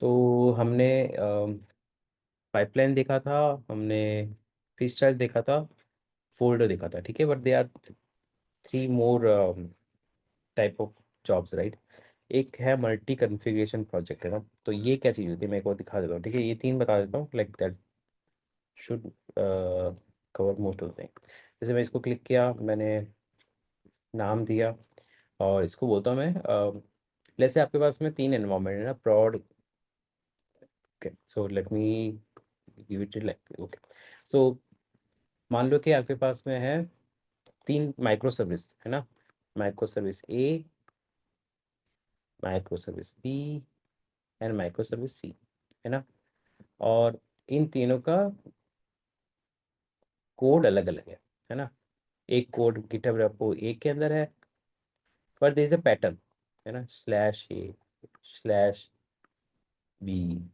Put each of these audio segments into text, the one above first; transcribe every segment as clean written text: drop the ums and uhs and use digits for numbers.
तो हमने पाइपलाइन देखा था, हमने फ्री स्टाइल देखा था, फोल्डर देखा था, ठीक है। But they are three more type of jobs, right. एक है मल्टी कॉन्फ़िगरेशन प्रोजेक्ट, है ना। तो ये क्या चीज़ होती है, मैं एक और दिखा देता हूँ, ठीक है। ये तीन बता देता हूँ, like that should cover most of the thing. जैसे मैं इसको क्लिक किया, मैंने नाम दिया और इसको बोलता हूँ मैं, जैसे आपके पास में तीन एनवायरनमेंट है ना, prod. Okay, so let me give it like, okay. So मान लो कि आपके पास में है तीन माइक्रो सर्विस, है ना। Micro service A, micro service B and micro service C, है ना। और इन तीनों का कोड अलग अलग है ना। एक कोड गिटहब रेपो एक के अंदर है, पर देयर इज अ पैटर्न, है ना। Slash A, slash B,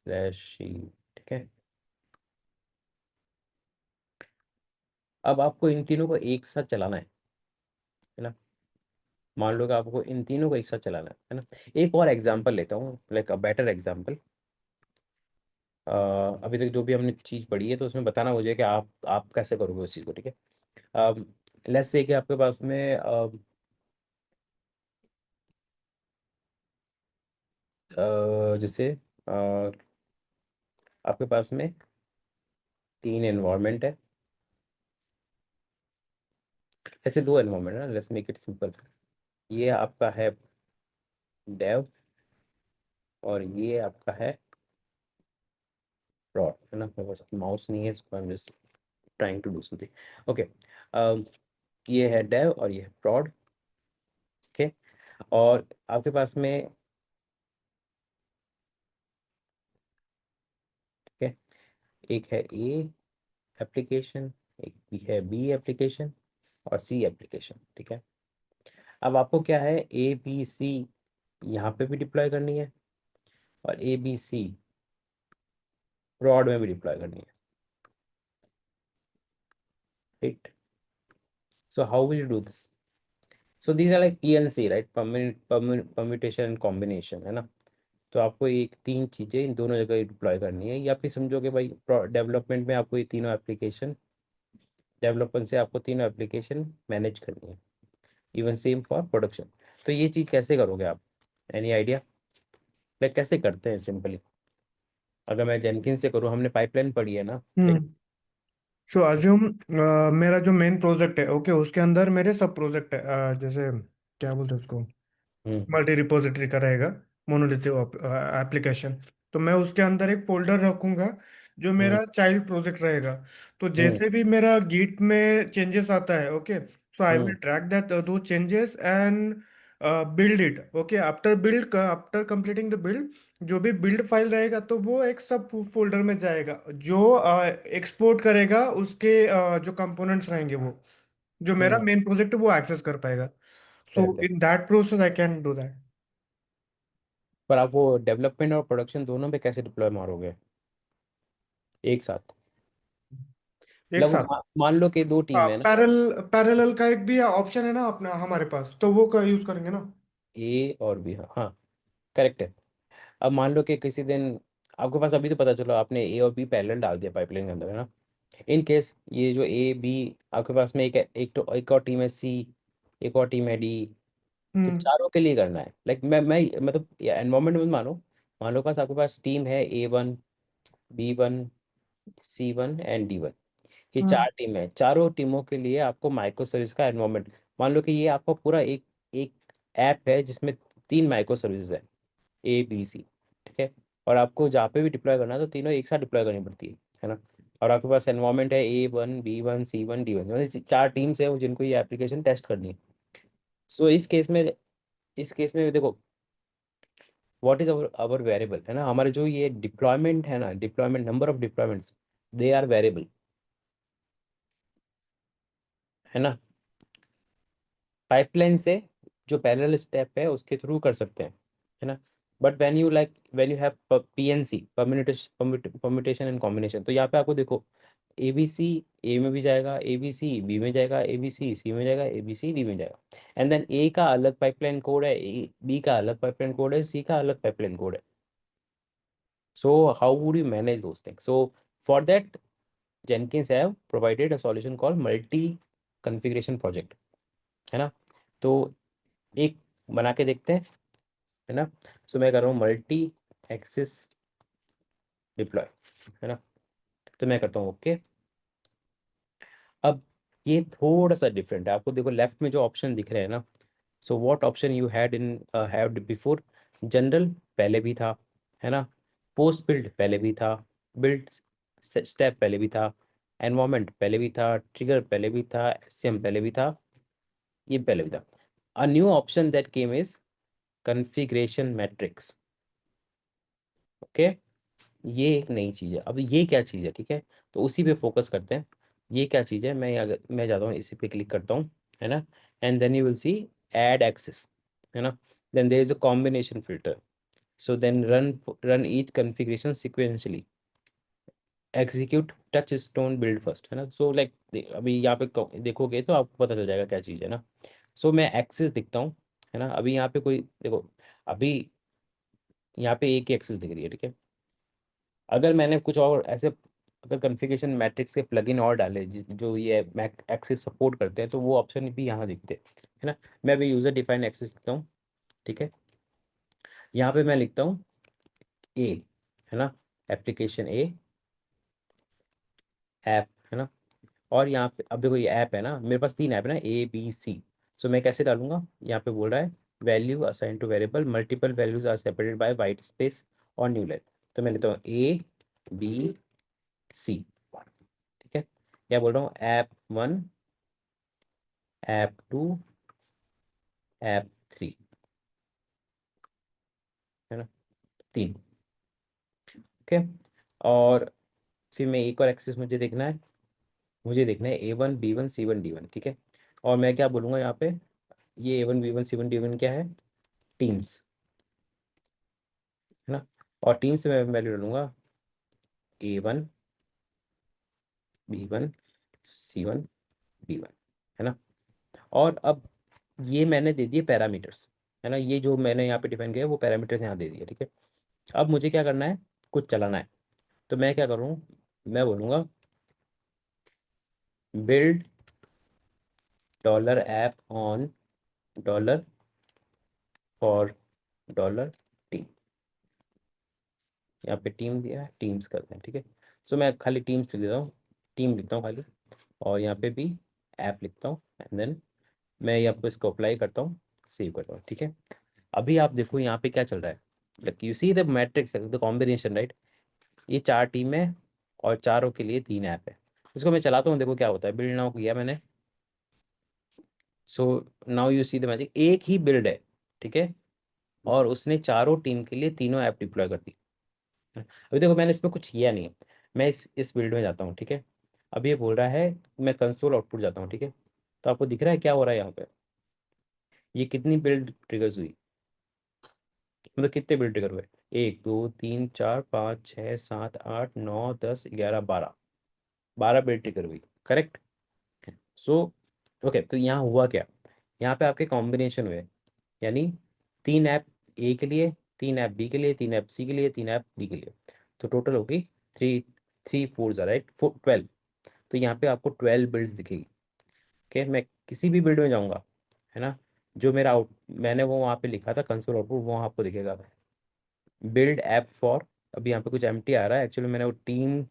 slash C, ठीक है। अब आपको इन तीनों को एक साथ चलाना है ना। मान लो कि आपको इन तीनों को एक साथ चलाना है ना। एक और एग्जांपल लेता हूँ, लाइक अ बेटर एग्जांपल। अभी तक जो भी हमने चीज़ पढ़ी है, तो उसमें बताना मुझे कि आप कैसे करोगे उस चीज़ को, ठीक है। लेट्स से कि आपके पास में जैसे आपके पास में तीन एनवायरनमेंट है, ऐसे दो एनवायरनमेंट है ना। Let's make it simple. ये आपका है डेव और ये आपका है prod, है ना। मेरे पास माउस नहीं है, इसको I am just trying to do something, okay. ये है डेव और ये है prod, ओके। और आपके पास में, ठीक है, एक है ए एप्लीकेशन, एक भी है बी एप्लीकेशन और सी एप्लीकेशन, ठीक है। अब आपको क्या है, ए बी सी यहाँ पे भी डिप्लॉय करनी है और ए बी सी prod में भी डिप्लॉय करनी है, right. So how will you do this? So these are like PNC, right, permutation and combination, है ना। तो आपको एक तीन चीज़ें इन दोनों जगह डिप्लॉय करनी है, या फिर समझो कि भाई डेवलपमेंट में आपको ये तीनों एप्लीकेशन, डेवलपमेंट से आपको तीनों एप्लीकेशन मैनेज करनी है। Even same for production. तो ये चीज़ कैसे करोगे आप? एनी आइडिया, लाइक कैसे करते हैं सिंपली? अगर मैं जेनकिन से करूँ, हमने पाइपलाइन पढ़ी है ना, लाइक। हम्म। सो अज्यूम मेरा जो मेन प्रोजेक्ट है, ओके, उसके अंदर मेरे सब प्रोजेक्ट है, जैसे क्या बोलते हैं उसको, हम्म मल्टी रिपोजिटरी का रहेगा, मोनोलिथिक एप्लीकेशन। तो मैं उसके अंदर एक फोल्डर रखूंगा जो हम्म मेरा चाइल्ड प्रोजेक्ट रहेगा। तो हम्म जैसे भी मेरा गिट में चेंजेस आता है, okay, so I will hmm track that दो changes and build it. Okay, after completing the build, जो भी बिल्ड फाइल रहेगा तो वो एक सब फोल्डर में जाएगा। जो एक्सपोर्ट करेगा उसके जो कंपोनेंट्स रहेंगे, वो जो मेरा हम्म मेन प्रोजेक्ट है वो एक्सेस कर पाएगा। सो करेक्ट है। In that process I can do that. पर आप वो डेवलपमेंट और प्रोडक्शन दोनों पे कैसे डिप्लॉय मारोगे एक साथ? एक मतलब साथ मान लो कि दो टीम है ना, पैरेलल का एक भी ऑप्शन है ना अपना हमारे पास, तो वो का यूज करेंगे ना। ए और बी, हाँ हाँ, करेक्ट है। अब मान लो कि किसी दिन आपके पास, अभी तो पता चलो आपने ए और बी पैरेलल डाल दिया पाइपलाइन के अंदर, है ना। इन केस ये जो ए बी, आपके पास में एक और टीम है सी, एक और टीम है डी। तो हम्म। चारों के लिए करना है, लाइक मैं मतलब एनवायरमेंट में मानो, मान लो पास आपके पास टीम है A1, B1, C1 and D1। ये हम्म। चार टीम है, चारों टीमों के लिए आपको माइक्रो सर्विस का एनवायरमेंट, मान लो कि ये आपका पूरा एक एक ऐप है जिसमें तीन माइक्रो सर्विस है, ए बी सी, ठीक है। और आपको जहाँ पे भी डिप्लॉय करना है तो तीनों एक साथ डिप्लॉय करनी पड़ती है ना। और आपके पास एनवायरमेंट है A1, B1, C1, D1, मतलब चार टीम्स है जिनको ये एप्लीकेशन टेस्ट करनी है। सो इस केस में देखो, व्हाट इज अवर वेरिएबल, है ना। हमारे जो ये डिप्लॉयमेंट है ना, deployment, number of deployments, they are variable, है ना। पाइपलाइन से जो पैरेलल स्टेप है उसके थ्रू कर सकते हैं, है ना। But when you have PNC, permutation and combination, तो यहाँ पे आपको देखो, ए बी सी ए में भी जाएगा, ए बी सी बी में जाएगा, ए बी सी में जाएगा, ए बी सी डी में जाएगा। एंड देन ए का अलग पाइपलाइन कोड है, बी का अलग पाइपलाइन कोड है, सी का अलग पाइपलाइन कोड है। So how would you manage those things? So for that Jenkins have provided a solution called multi configuration project, है ना। तो एक बना के देखते हैं, है ना। सो मैं कर रहा हूँ मल्टी एक्सिस डिप्लॉय, है ना। तो मैं करता हूँ ओके। अब ये थोड़ा सा डिफरेंट है, आपको देखो लेफ्ट में जो ऑप्शन दिख रहे हैं ना, so what option you had in have before? General पहले भी था, है ना। पोस्ट बिल्ड पहले भी था, बिल्ड स्टेप पहले भी था, एनवायरमेंट पहले भी था, ट्रिगर पहले भी था, एससीएम पहले भी था, ये पहले भी था। A new option that came is configuration matrix. Okay, ये एक नई चीज़ है। अब ये क्या चीज़ है, ठीक है, तो उसी पे फोकस करते हैं। ये क्या चीज़ है, मैं अगर मैं जाता हूँ इसी पे क्लिक करता हूँ, है ना। And then you will see add axis, है ना। Then there is a combination filter, so then run each configuration sequentially, execute touchstone build first, है ना। सो लाइक अभी यहाँ पे देखोगे तो आपको पता चल जाएगा क्या चीज़ है ना। सो मैं एक्सेस दिखता हूँ, है ना। अभी यहाँ पे कोई देखो, अभी यहाँ पे एक ही एक्सेस दिख रही है, ठीक है। अगर मैंने कुछ और ऐसे, अगर कॉन्फ़िगरेशन मैट्रिक्स के प्लगइन और डाले जो ये मैक एक्सेस सपोर्ट करते हैं, तो वो ऑप्शन भी यहाँ दिखते हैं, है ना। मैं अभी यूज़र डिफाइंड एक्सेस लिखता हूँ, ठीक है। यहाँ पे मैं लिखता हूँ ए, है ना, एप्लीकेशन ए ऐप, है ना। और यहाँ पे अब देखो ये ऐप है ना, मेरे पास तीन ऐप है ना, ए बी सी। सो मैं कैसे डालूंगा, यहाँ पे बोल रहा है value assign to variable, multiple values are separated by white space और न्यू लाइन। तो मैं लेता हूँ ए बी सी, ठीक है। क्या बोल रहा हूँ, app one, app two, app three, है ना, तीन। ओके, और फिर मैं एक और एक्सेस मुझे देखना है, मुझे देखना है A1 B1 C1 D1, ठीक है। और मैं क्या बोलूँगा यहाँ पे, ये A1 B1 C1 D1 क्या है, टीम्स, है ना। और टीम से मैं वैल्यू डालूंगा A1 B1 C1 D1, है ना। और अब ये मैंने दे दिए पैरामीटर्स, है ना। ये जो मैंने यहाँ पे डिफाइन किया है वो पैरामीटर्स यहाँ दे दिए, ठीक है। अब मुझे क्या करना है, कुछ चलाना है। तो मैं क्या करूँ, मैं बोलूँगा build dollar app on dollar for dollar team. यहाँ पे टीम दिया है, टीम्स करते हैं, ठीक है। सो मैं खाली टीम्स लिख देता हूँ, टीम लिखता हूँ खाली, और यहाँ पे भी ऐप लिखता हूँ, एंड देन मैं यहाँ पे इसको अप्लाई करता हूँ, सेव करता हूँ, ठीक है। अभी आप देखो यहाँ पे क्या चल रहा है, like you see the matrix, the combination, right. ये चार टीम है और चारों के लिए तीन ऐप है। इसको मैं चलाता हूँ, देखो क्या होता है। बिल्ड नाउ किया मैंने, so now you see the magic, एक ही बिल्ड है, ठीक है, और उसने चारों टीम के लिए तीनों ऐप डिप्लॉय कर दी। अभी देखो मैंने इसमें कुछ किया नहीं है। मैं इस बिल्ड में जाता हूँ, ठीक है। अब ये बोल रहा है, मैं कंसोल आउटपुट जाता हूँ, ठीक है। तो आपको दिख रहा है क्या हो रहा है यहाँ पे, ये कितनी बिल्ड ट्रिगर्स हुई, मतलब कितने बिल्ड ट्रिगर हुए, 1 2 3 4 5 6 7 8 9 10 11 12, 12 बिल्ड ट्रिगर हुई, करेक्ट। सो ओके, तो यहाँ हुआ क्या, यहाँ पे आपके कॉम्बिनेशन हुए, यानी तीन ऐप ए के लिए, तीन ऐप बी के लिए, तीन ऐप सी के लिए, तीन ऐप डी के लिए। तो टोटल होगी थ्री, थ्री फोर राइट, 12। तो यहाँ पे आपको 12 बिल्ड्स दिखेगी। ओके, मैं किसी भी बिल्ड में जाऊँगा, है ना, जो मेरा आउट मैंने वो वहाँ पे लिखा था कंसोल आउटपुट, वो आपको दिखेगा, बिल्ड ऐप फॉर। अभी यहाँ पे कुछ एम्प्टी आ रहा है, एक्चुअली मैंने वो टीम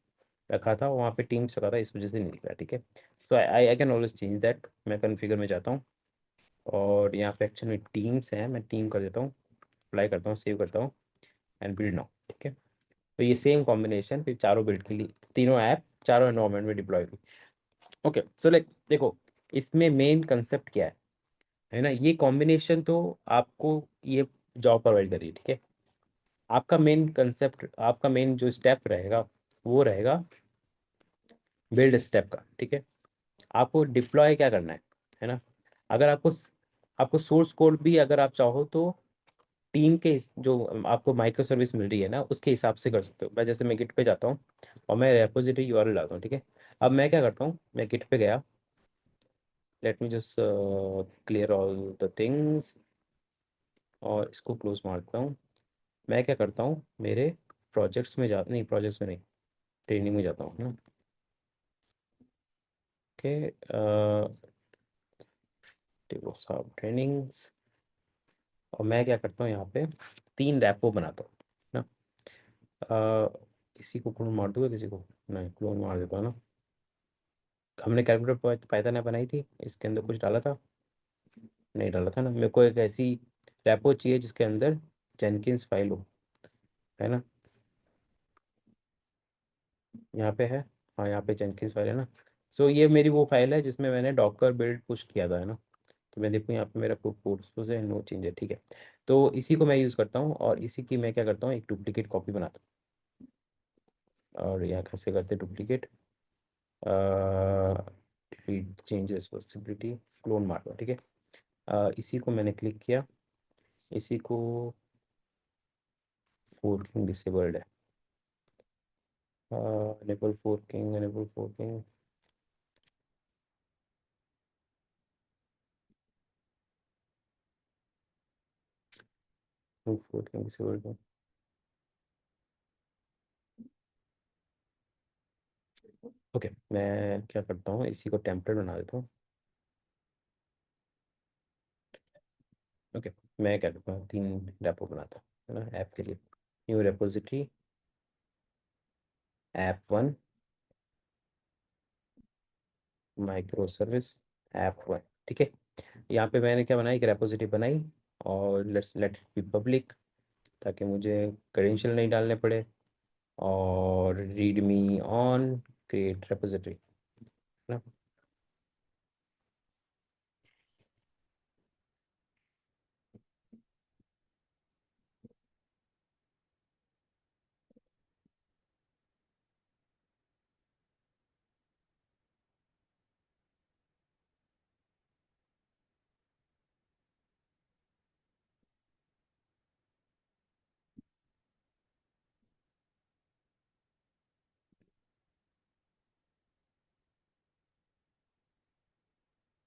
रखा था, वहाँ पे टीम्स रखा था, इस वजह से नहीं दिख रहा, ठीक है। So I I can always change that. मैं कॉन्फ़िगर में जाता हूँ, और यहाँ पे एक्चुअली टीम्स हैं, मैं टीम कर देता हूँ, अप्लाई करता हूँ, सेव करता हूँ, एंड बिल्ड नाउ, ठीक है। तो ये सेम कॉम्बिनेशन फिर चारों बिल्ड के लिए, तीनों ऐप चारों एनवायरमेंट में डिप्लॉय हुई। ओके, सो लाइक देखो, इसमें मेन कंसेप्ट क्या है ना, ये कॉम्बिनेशन तो आपको ये जॉब प्रोवाइड करिए, ठीक है। आपका मेन कंसेप्ट, आपका मेन जो स्टेप रहेगा वो रहेगा बिल्ड स्टेप का, ठीक है। आपको डिप्लॉय क्या करना है ना। अगर आपको आपको सोर्स कोड भी अगर आप चाहो तो टीम के जो आपको माइक्रो सर्विस मिल रही है ना, उसके हिसाब से कर सकते हो। मैं जैसे मैं गिट पे जाता हूँ और मैं रेपोजिटरी यूआरएल डालता हूँ, ठीक है। अब मैं क्या करता हूँ, मैं गिट पे गया, let me just clear all the things, और इसको क्लोज मारता हूँ। मैं क्या करता हूँ, मेरे प्रोजेक्ट्स में जा, नहीं प्रोजेक्ट्स में नहीं, ट्रेनिंग में जाता हूँ ना। ओके, साहब ट्रेनिंग्स, और मैं क्या करता हूँ यहाँ पे, 3 रैपो बनाता हूँ ना। किसी को क्लोन मार दूंगा, किसी को नहीं क्लोन मार देता हूँ ना। हमने कैलकुलेटर पाइथन ऐप बनाई थी, इसके अंदर कुछ डाला था, नहीं डाला था ना। मेरे को एक ऐसी रैपो चाहिए जिसके अंदर जेनकिंस फाइल हो, है ना। यहाँ पे है, हाँ यहाँ पे जेनकिंस फाइल है ना। सो ये मेरी वो फाइल है जिसमें मैंने डॉकर बिल्ड पुश किया था, है ना। तो मैं देखूँ यहाँ पे मेरा कोर्स है, नो चेंज है, ठीक है। तो इसी को मैं यूज़ करता हूँ, और इसी की मैं क्या करता हूँ, एक डुप्लीकेट कॉपी बनाता हूँ। और यहाँ कैसे करते duplicate, delete change responsibility, clone मार दो, ठीक है। इसी को मैंने क्लिक किया, इसी को फोर्किंग डिसेबल्ड है, enable forking, enable forking, forking disabled. Okay, मैं क्या करता हूँ, इसी को टेम्पलेट बना देता हूँ। ओके, मैं क्या करता हूँ, 3 रेपो बनाता हूँ, है ना, ऐप के लिए। New repository, app 1, micro service, app 1, ठीक है। यहाँ पे मैंने क्या बनाई, एक रेपोजिटरी बनाई, और let's let it be public, ताकि मुझे क्रेडेंशियल नहीं डालने पड़े। और रीडमी ऑन, क्रिएट रेपोजिटरी, ना।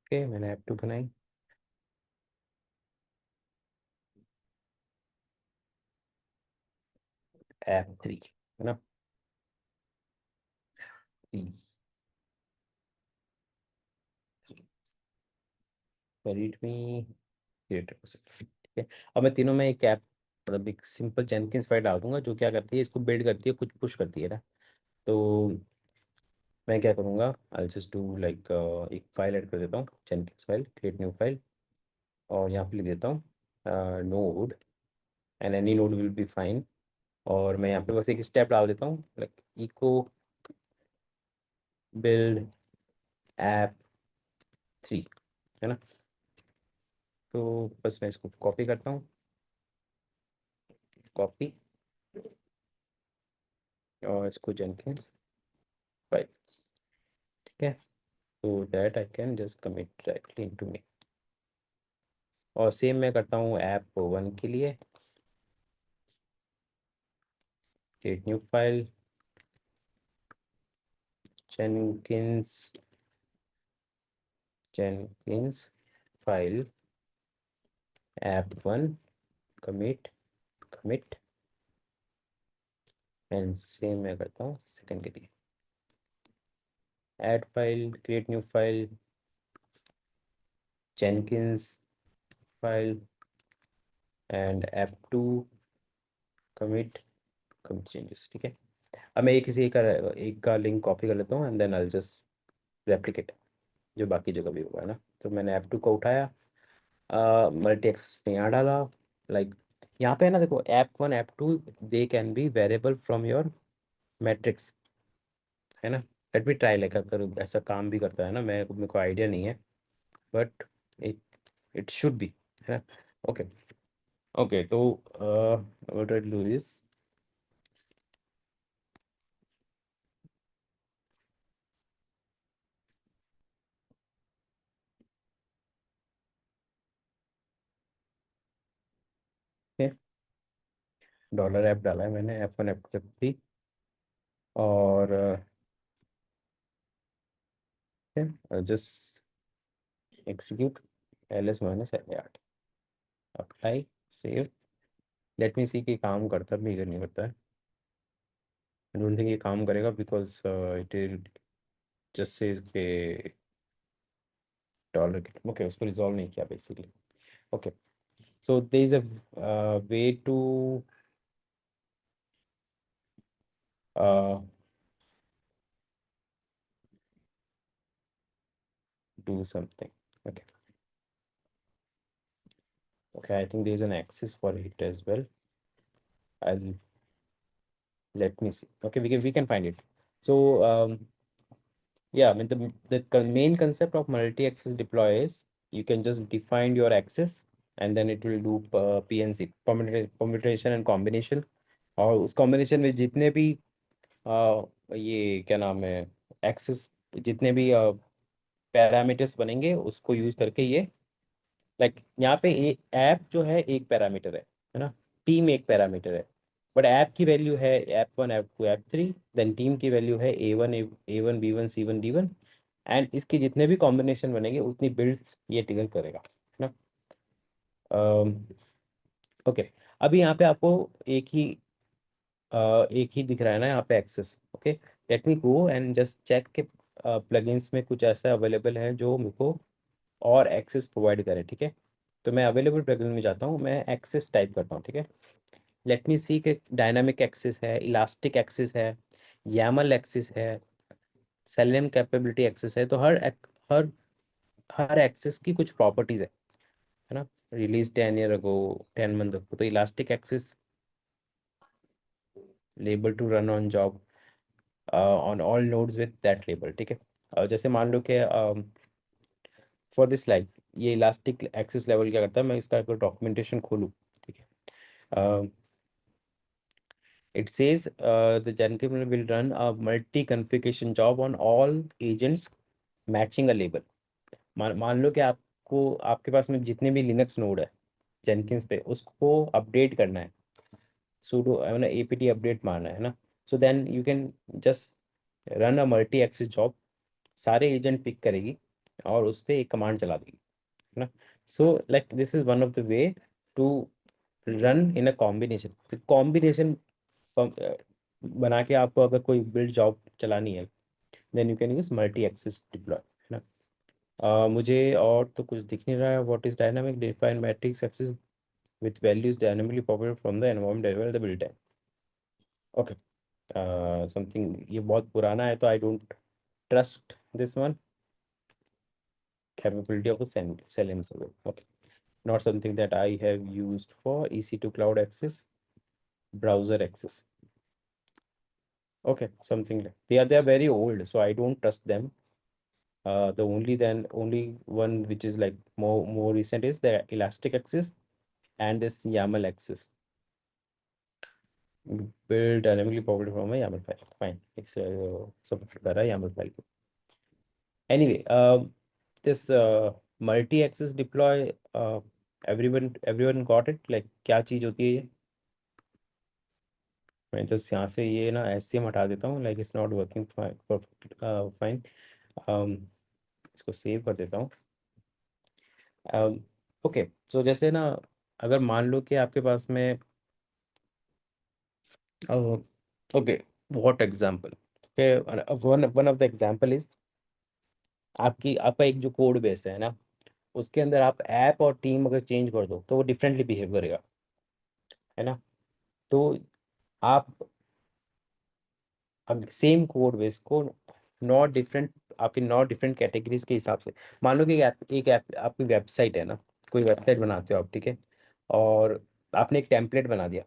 ओके, मैंने ऐप 2 बनाई, ऐप 3, है ना। रीडमी, क्रिएट रेपोजिटरी, ठीक है। अब मैं तीनों में एक ऐप, मतलब एक सिंपल जेनकिंस फाइल डाल दूंगा, जो क्या करती है, इसको बिल्ड करती है, कुछ पुश करती है ना। तो मैं क्या करूँगा, आई जस्ट डू लाइक, एक फाइल ऐड कर देता हूँ, Jenkins file, create new file, और यहाँ पे लिख देता हूँ node, and any node will be fine. और मैं यहाँ पे बस एक स्टेप डाल देता हूँ, लाइक इको बिल्ड ऐप 3, है ना। तो बस मैं इसको कॉपी करता हूँ, कॉपी, और इसको जेनकिंस फाइल, ठीक है। तो that I can just commit directly into me. और सेम मैं करता हूँ ऐप 1 के लिए, create new file, Jenkins, Jenkins file, app 1, commit, commit, and same मैं करता हूँ सेकंड के लिए, add file, create new file, Jenkins file, and app 2, commit, commit changes, ठीक है। अब मैं एक का लिंक कॉपी कर लेता हूँ, and then I just replicate, जो बाकी जगह भी होगा, है ना। तो मैंने ऐप 2 को उठाया, मल्टी एक्सेस ने यहाँ डाला, लाइक यहाँ पे है ना, देखो app 1 app 2 they can be variable from your matrix, है ना। लेट मी ट्राई, लाइक अगर ऐसा काम भी करता है ना, मैं मेरे को आइडिया नहीं है, but it it should be, है ना। ओके, ओके, तो what I do is, dollar app डाला है मैंने, F1 F3, और just execute, LS-8, apply, save. Let me see कि काम करता भी नहीं करता है। आई डोंट थिंक ये काम करेगा because it just says K dollar. Okay, उसको रिजॉल्व नहीं किया basically. Okay, so there is a way to do something. Okay, okay, I think there's an access for it as well. I'll Let me see. Okay, we can find it. So yeah, I mean main concept of multi-access deploy is you can just define your access and then it will do PNC, permutation and combination, और उस combination में जितने भी ये क्या नाम है, access, जितने भी पैरामीटर्स बनेंगे उसको यूज करके ये, लाइक यहाँ पे ऐप जो है एक पैरामीटर है ना, टीम एक पैरामीटर है, बट ऐप की वैल्यू है F1 F2 F3, then team की वैल्यू है A1 B1 C1 D1, and इसके जितने भी कॉम्बिनेशन बनेंगे उतनी बिल्ड्स ये ट्रिगर करेगा, है ना। ओके, अभी यहाँ पे आपको एक ही एक ही दिख रहा है ना यहाँ पे axis. Okay, let me go and just check के प्लगइन्स में कुछ ऐसा अवेलेबल है जो मेरे को और एक्सेस प्रोवाइड करे, ठीक है। तो मैं अवेलेबल प्लगइन में जाता हूँ, मैं एक्सेस टाइप करता हूँ, ठीक है। लेट मी सी कि डायनामिक एक्सेस है, इलास्टिक एक्सेस है, YAML एक्सेस है, सेलेनियम कैपेबिलिटी एक्सेस है। तो हर हर एक्सेस की कुछ प्रॉपर्टीज है ना। Release 10 year ago, 10 month ago, तो elastic access label to run on job on all nodes with that label, ठीक है। जैसे मान लो कि फॉर दिस लाइक ये इलास्टिक एक्सेस लेवल क्या करता है, मैं इसका अगर डॉक्यूमेंटेशन खोलूँ, ठीक है। It says the Jenkins will run a multi-configuration job on all agents matching a label. मान लो कि आपको आपके पास में जितने भी लिनक्स नोड है जेनकिंस पे, उसको अपडेट करना है, sudo apt अपडेट मारना है ना। So then you can just run a multi access job, सारे एजेंट पिक करेगी और उस पर एक कमांड चला देगी, है ना। So like this is one of the way to run in a combination. Combination बना के आपको अगर कोई बिल्ड जॉब चलानी है, then you can use multi axis deploy, है ना। मुझे और तो कुछ दिख नहीं रहा है। What is dynamic define matrix axis with values dynamically popular from the environment develop the build time. Okay, something ये बहुत पुराना है तो I don't trust this one. Capability of selling server, okay, not something that I have used for EC2 cloud access, browser access. Okay, something like they are very old, so I don't trust them. The only one which is like more recent is the Elastic Access and this YAML Access. Build dynamically popular from a YAML file. Fine, it's support कर रहा है YAML file को. Anyway, this multi-access deploy, everyone got it? Like क्या चीज़ होती है ये? मैं just यहाँ से ये ना SCM हटा देता हूँ, like it's not working perfect, fine. इसको सेव कर देता हूँ। ओके, सो जैसे ना, अगर मान लो कि आपके पास में okay, what example, okay, one one of the example is आपका एक जो कोड बेस है ना, उसके अंदर आप ऐप और टीम अगर चेंज कर दो तो वो डिफरेंटली बिहेव करेगा, है ना। तो आप अब सेम कोड बेस को नॉट डिफरेंट, आपके नॉट डिफरेंट कैटेगरीज के हिसाब से, मान लो कि एक ऐप आपकी वेबसाइट है ना, कोई वेबसाइट बनाते हो आप, ठीक है, और आपने एक टेम्पलेट बना दिया।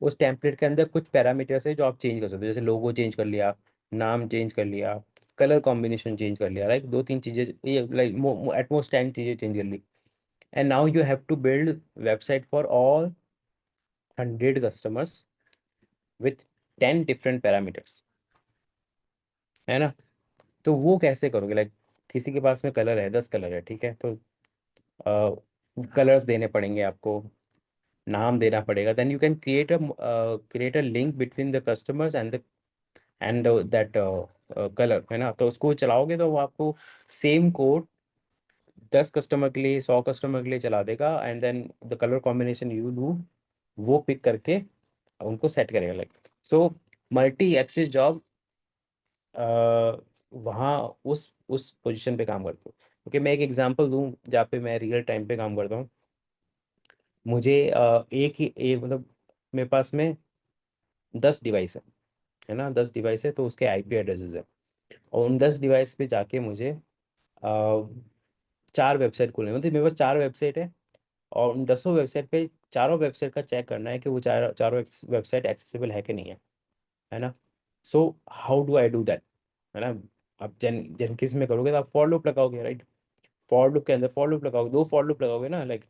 उस टेम्पलेट के अंदर कुछ पैरामीटर्स है जो आप चेंज कर सकते हो, जैसे लोगो चेंज कर लिया, नाम चेंज कर लिया, कलर कॉम्बिनेशन चेंज कर लिया, राइट, दो तीन चीज़ें, ये लाइक एटमोस्ट 10 चीज़ें चेंज कर ली। And now you have to build website for all 100 customers with 10 different parameters, है ना। तो वो कैसे करोगे, लाइक किसी के पास में कलर है, 10 कलर है, ठीक है, तो कलर्स देने पड़ेंगे आपको, नाम देना पड़ेगा, then you can create a link between the customers and that colour, है ना। तो उसको चलाओगे तो वो आपको सेम कोड 10 कस्टमर के लिए, 100 कस्टमर के लिए चला देगा, and then the colour combination you do वो पिक करके उनको सेट करेगा, like. So multi axis job वहाँ उस पोजीशन पे काम करते हो। ओके, मैं एक एग्जांपल दूं जहाँ पे मैं रियल टाइम पे काम करता हूँ। मुझे एक मतलब मेरे पास में 10 डिवाइस है ना, 10 डिवाइस है, तो उसके आईपी एड्रेसेस है। और उन 10 डिवाइस पे जाके मुझे 4 वेबसाइट खोलने, मतलब मेरे पास 4 वेबसाइट है, और उन 10 वेबसाइट पे चारों वेबसाइट का चेक करना है कि वो चारों वेबसाइट एक्सेसिबल है कि नहीं है ना। So how do I do that, है ना। आप जेनकिस में करोगे तो आप फॉर लूप लगाओगे, राइट। फॉर लूप के अंदर फॉर लूप लगाओगे, 2 फॉर लूप लगाओगे ना, लाइक।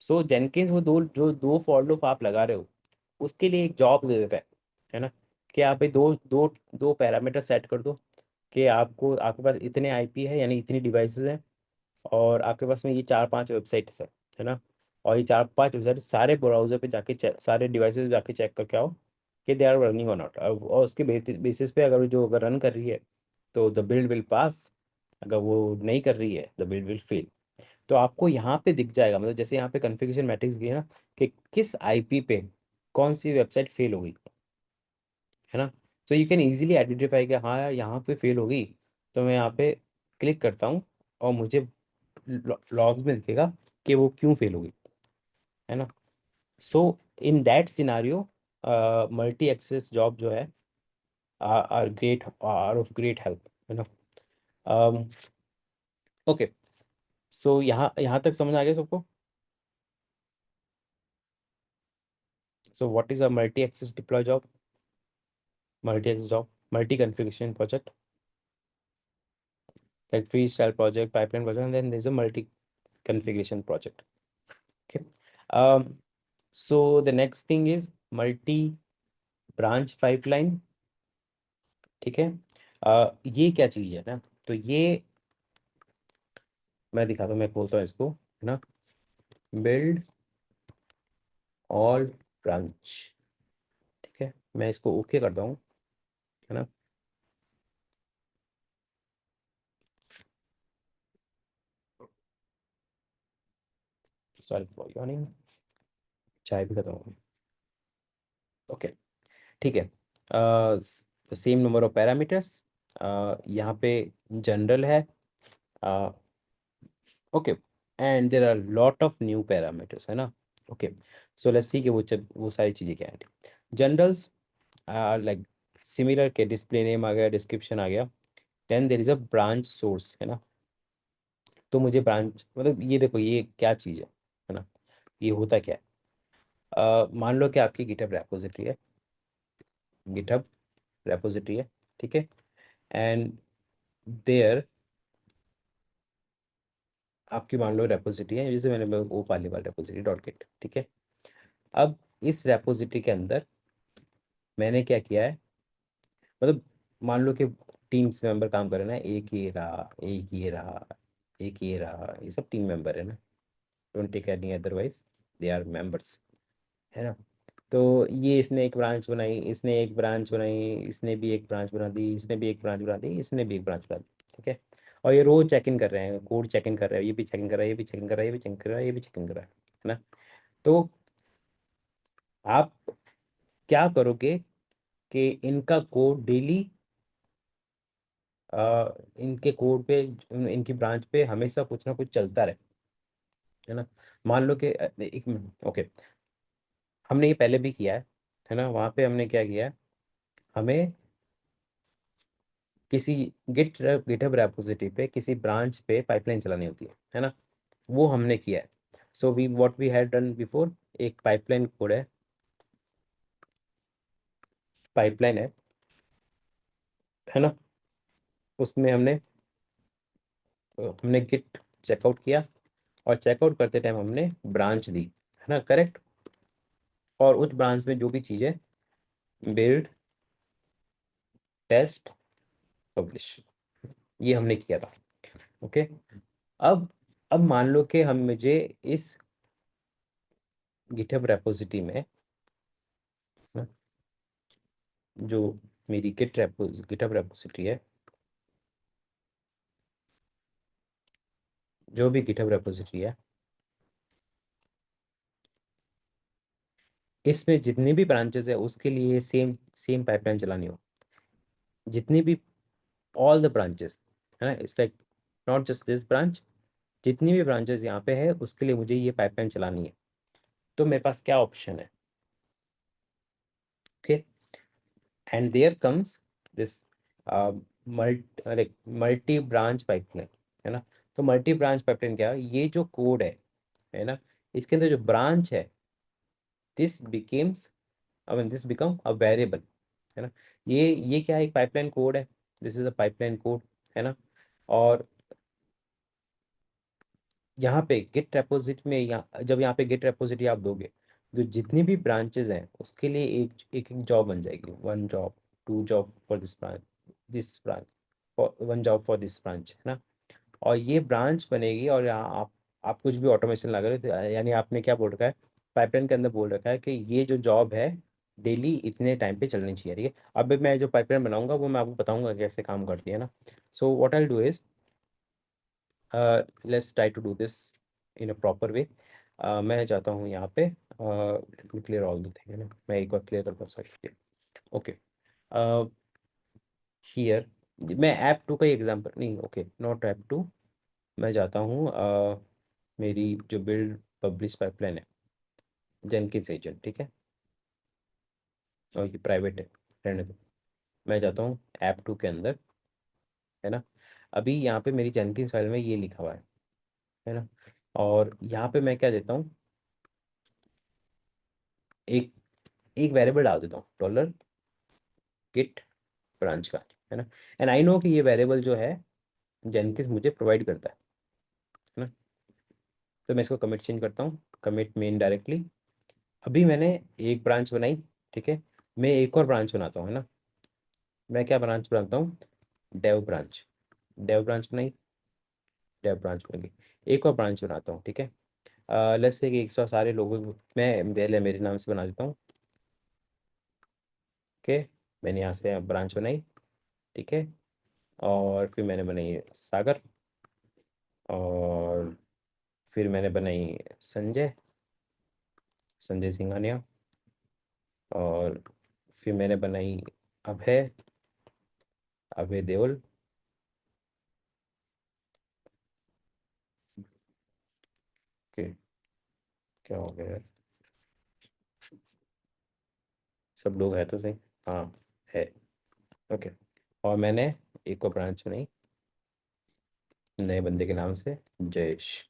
सो जेनकिंस वो दो फॉर लूप आप लगा रहे हो, उसके लिए एक जॉब दे देता है ना, कि आप भाई दो दो दो पैरामीटर सेट कर दो, कि आपके पास इतने आईपी है, यानी इतनी डिवाइसेस हैं, और आपके पास में ये 4-5 वेबसाइट्स है ना। और ये 4-5 वेबसाइट सारे ब्राउजर पे जाके चेक, सारे डिवाइसेस पे जाके चेक करके आओ कि दे आर रनिंग और नॉट, और उसके बेसिस पे अगर रन कर रही है तो द बिल्ड विल पास, अगर वो नहीं कर रही है द बिल्ड विल फेल। तो आपको यहाँ पे दिख जाएगा, मतलब जैसे यहाँ पे कॉन्फ़िगरेशन मैट्रिक्स की है ना, कि किस आईपी पे कौन सी वेबसाइट फेल होगी, है ना। तो यू कैन इजीली आइडेंटिफाई कि हाँ यार यहाँ पे फेल होगी, तो मैं यहाँ पे क्लिक करता हूँ और मुझे लॉग्स में दिखेगा कि वो क्यों फेल होगी, है ना। So in that scenario multi access job जो है आर ऑफ ग्रेट हेल्प, है ना। ओके, सो यहाँ यहाँ तक समझ आ गया सबको। So what is a multi axis deploy job, multi access job, multi configuration project, like freestyle project, pipeline project, and then there's a multi configuration project. Okay. Um, so the next thing is multi branch pipeline. ठीक है। ये क्या चीज़ है ना, तो ये मैं दिखाता हूँ, मैं खोलता हूँ इसको, है ना। बिल्ड ऑल ब्रांच, ठीक है, मैं इसको ओके करता हूँ, है ना। सॉरी फॉर यॉर्निंग, चाय भी खत्म हो गई। ओके, ठीक है। सेम नंबर ऑफ पैरामीटर्स, यहाँ पे जनरल है, okay, and there are lot of new parameters, है ना। ओके, सो लेट्स सी कि वो सारी चीज़ें क्या हैं। जनरल्स लाइक सिमिलर के डिस्प्ले नेम आ गया, डिस्क्रिप्शन आ गया, then there is a branch source, है ना। तो मुझे ब्रांच मतलब ये देखो ये क्या चीज़ है ना, ये होता क्या है। मान लो कि आपकी गिटहब रेपोजिटरी है, गिटहब रेपोजिटरी है, ठीक है, एंड देयर आपकी मान लो रेपोजिटरी है, जैसे मैंने वो पाली वाला रेपोजिटरी डॉट गिट, ठीक है। अब इस रेपोजिटरी के अंदर मैंने क्या किया है, मतलब मान लो कि टीम्स मेंबर काम कर रहे हैं ना, एक ये रहा, एक ये रहा, एक ये रहा, ये सब टीम मेंबर है ना, don't take any otherwise, they are members, है ना। तो ये इसने एक ब्रांच बनाई, इसने एक ब्रांच बनाई, इसने भी एक ब्रांच बना दी, इसने भी एक ब्रांच बना दी, इसने भी एक ब्रांच बना दी, ठीक है। और ये रोज चेक इन कर रहे हैं, कोड चेक इन कर रहे हैं, ये भी चेक इन कर रहा है, ये भी चेक इन कर रहा है, ये भी चेक इन कर रहा है, ये भी चेक इन कर रहा है ना। तो आप क्या करोगे कि इनका कोड डेली, इनके कोड पे, इनकी ब्रांच पे हमेशा कुछ ना कुछ चलता रहे, है ना। मान लो कि एक मिनट, ओके, हमने ये पहले भी किया है ना। वहाँ पे हमने क्या किया है, हमें किसी गिटहब रेपोजिटरी पे किसी ब्रांच पे पाइपलाइन चलानी होती है ना। वो हमने किया है। So we what we had done before, एक पाइपलाइन कोड है ना। उसमें हमने गिट चेकआउट किया, और चेकआउट करते टाइम हमने ब्रांच दी, है ना, करेक्ट। और उस ब्रांच में जो भी चीज़ है, बिल्ड, टेस्ट, पब्लिश, ये हमने किया था। ओके, अब अब मान लो कि हम मुझे इस गिटहब रेपोजिटरी में ना, जो मेरी गिटहब रेपोजिटरी है, जो भी गिटहब रेपोजिटरी है, इसमें जितनी भी ब्रांचेस है उसके लिए सेम सेम पाइपलाइन चलानी हो, जितनी भी, ऑल द ब्रांचेस, है ना, it's like not just this branch, जितनी भी ब्रांचेस यहाँ पे है उसके लिए मुझे ये पाइपलाइन चलानी है। तो मेरे पास क्या ऑप्शन है? Okay, and there comes this multi branch pipeline, है ना। तो मल्टी ब्रांच पाइपलाइन क्या है? ये जो कोड है ना, इसके अंदर जो ब्रांच है, this becomes, I mean this become a variable, है ना। ये क्या है? एक पाइपलाइन कोड है, this is a pipeline code, है ना। और यहाँ पे गेट रेपोजिट में, यहाँ जब यहाँ पे गेट रेपोजिटरी आप दोगे, जो जितनी भी ब्रांचेस हैं उसके लिए एक एक एक जॉब बन जाएगी, one job, two job for this branch, one job for this branch, है ना। और ये ब्रांच बनेगी, और यहाँ आप कुछ भी ऑटोमेशन लगा रहे हो, तो यानी आपने क्या बोल रखा है, पाइपलाइन के अंदर बोल रखा है कि ये जो जॉब है डेली इतने टाइम पे चलनी चाहिए, ठीक है। अब मैं जो पाइपलाइन बनाऊंगा वो मैं आपको बताऊंगा कैसे काम करती है ना। So what I do is, let's try to do this in a proper way. मैं जाता हूँ यहाँ पे, let me clear all the thing, है ना, मैं एक बार क्लियर करता हूँ सारी। ओके, हियर मैं ऐप टू का एग्जांपल नहीं, ओके नॉट ऐप टू, मैं जाता हूँ मेरी जो बिल्ड पब्लिश पाइपलाइन है, जेनकिंस एजेंट, ठीक है, और ये प्राइवेट है, रहने दो। मैं जाता हूँ ऐप टू के अंदर, है ना। अभी यहाँ पे मेरी जेनकिंस फाइल में ये लिखा हुआ है ना। और यहाँ पे मैं क्या देता हूँ, एक एक वेरिएबल डाल देता हूँ, डॉलर गिट ब्रांच का, है ना। एंड आई नो कि ये वेरिएबल जो है जेनकिंस मुझे प्रोवाइड करता है ना। तो मैं इसको कमिट चेंज करता हूँ, कमिट मेन डायरेक्टली। अभी मैंने एक ब्रांच बनाई, ठीक है, मैं एक और ब्रांच बनाता हूँ, है ना। मैं क्या ब्रांच बनाता हूँ? डेव ब्रांच, डेव ब्रांच बनाई, डेव ब्रांच बन गई। एक और ब्रांच बनाता हूँ, ठीक है, लेट्स से कि 100 सारे लोगों मैं पहले मेरे नाम से बना देता हूँ। ओके, मैंने यहाँ से ब्रांच बनाई, ठीक है, और फिर मैंने बनाई सागर, और फिर मैंने बनाई संजय, संजय सिंघानिया, और फिर मैंने बनाई अभय, अभय देओल। ओके, क्या हो गया यार? सब लोग हैं तो सही, हाँ है, ओके। और मैंने एक और ब्रांच बनाई नए बंदे के नाम से, जयेश,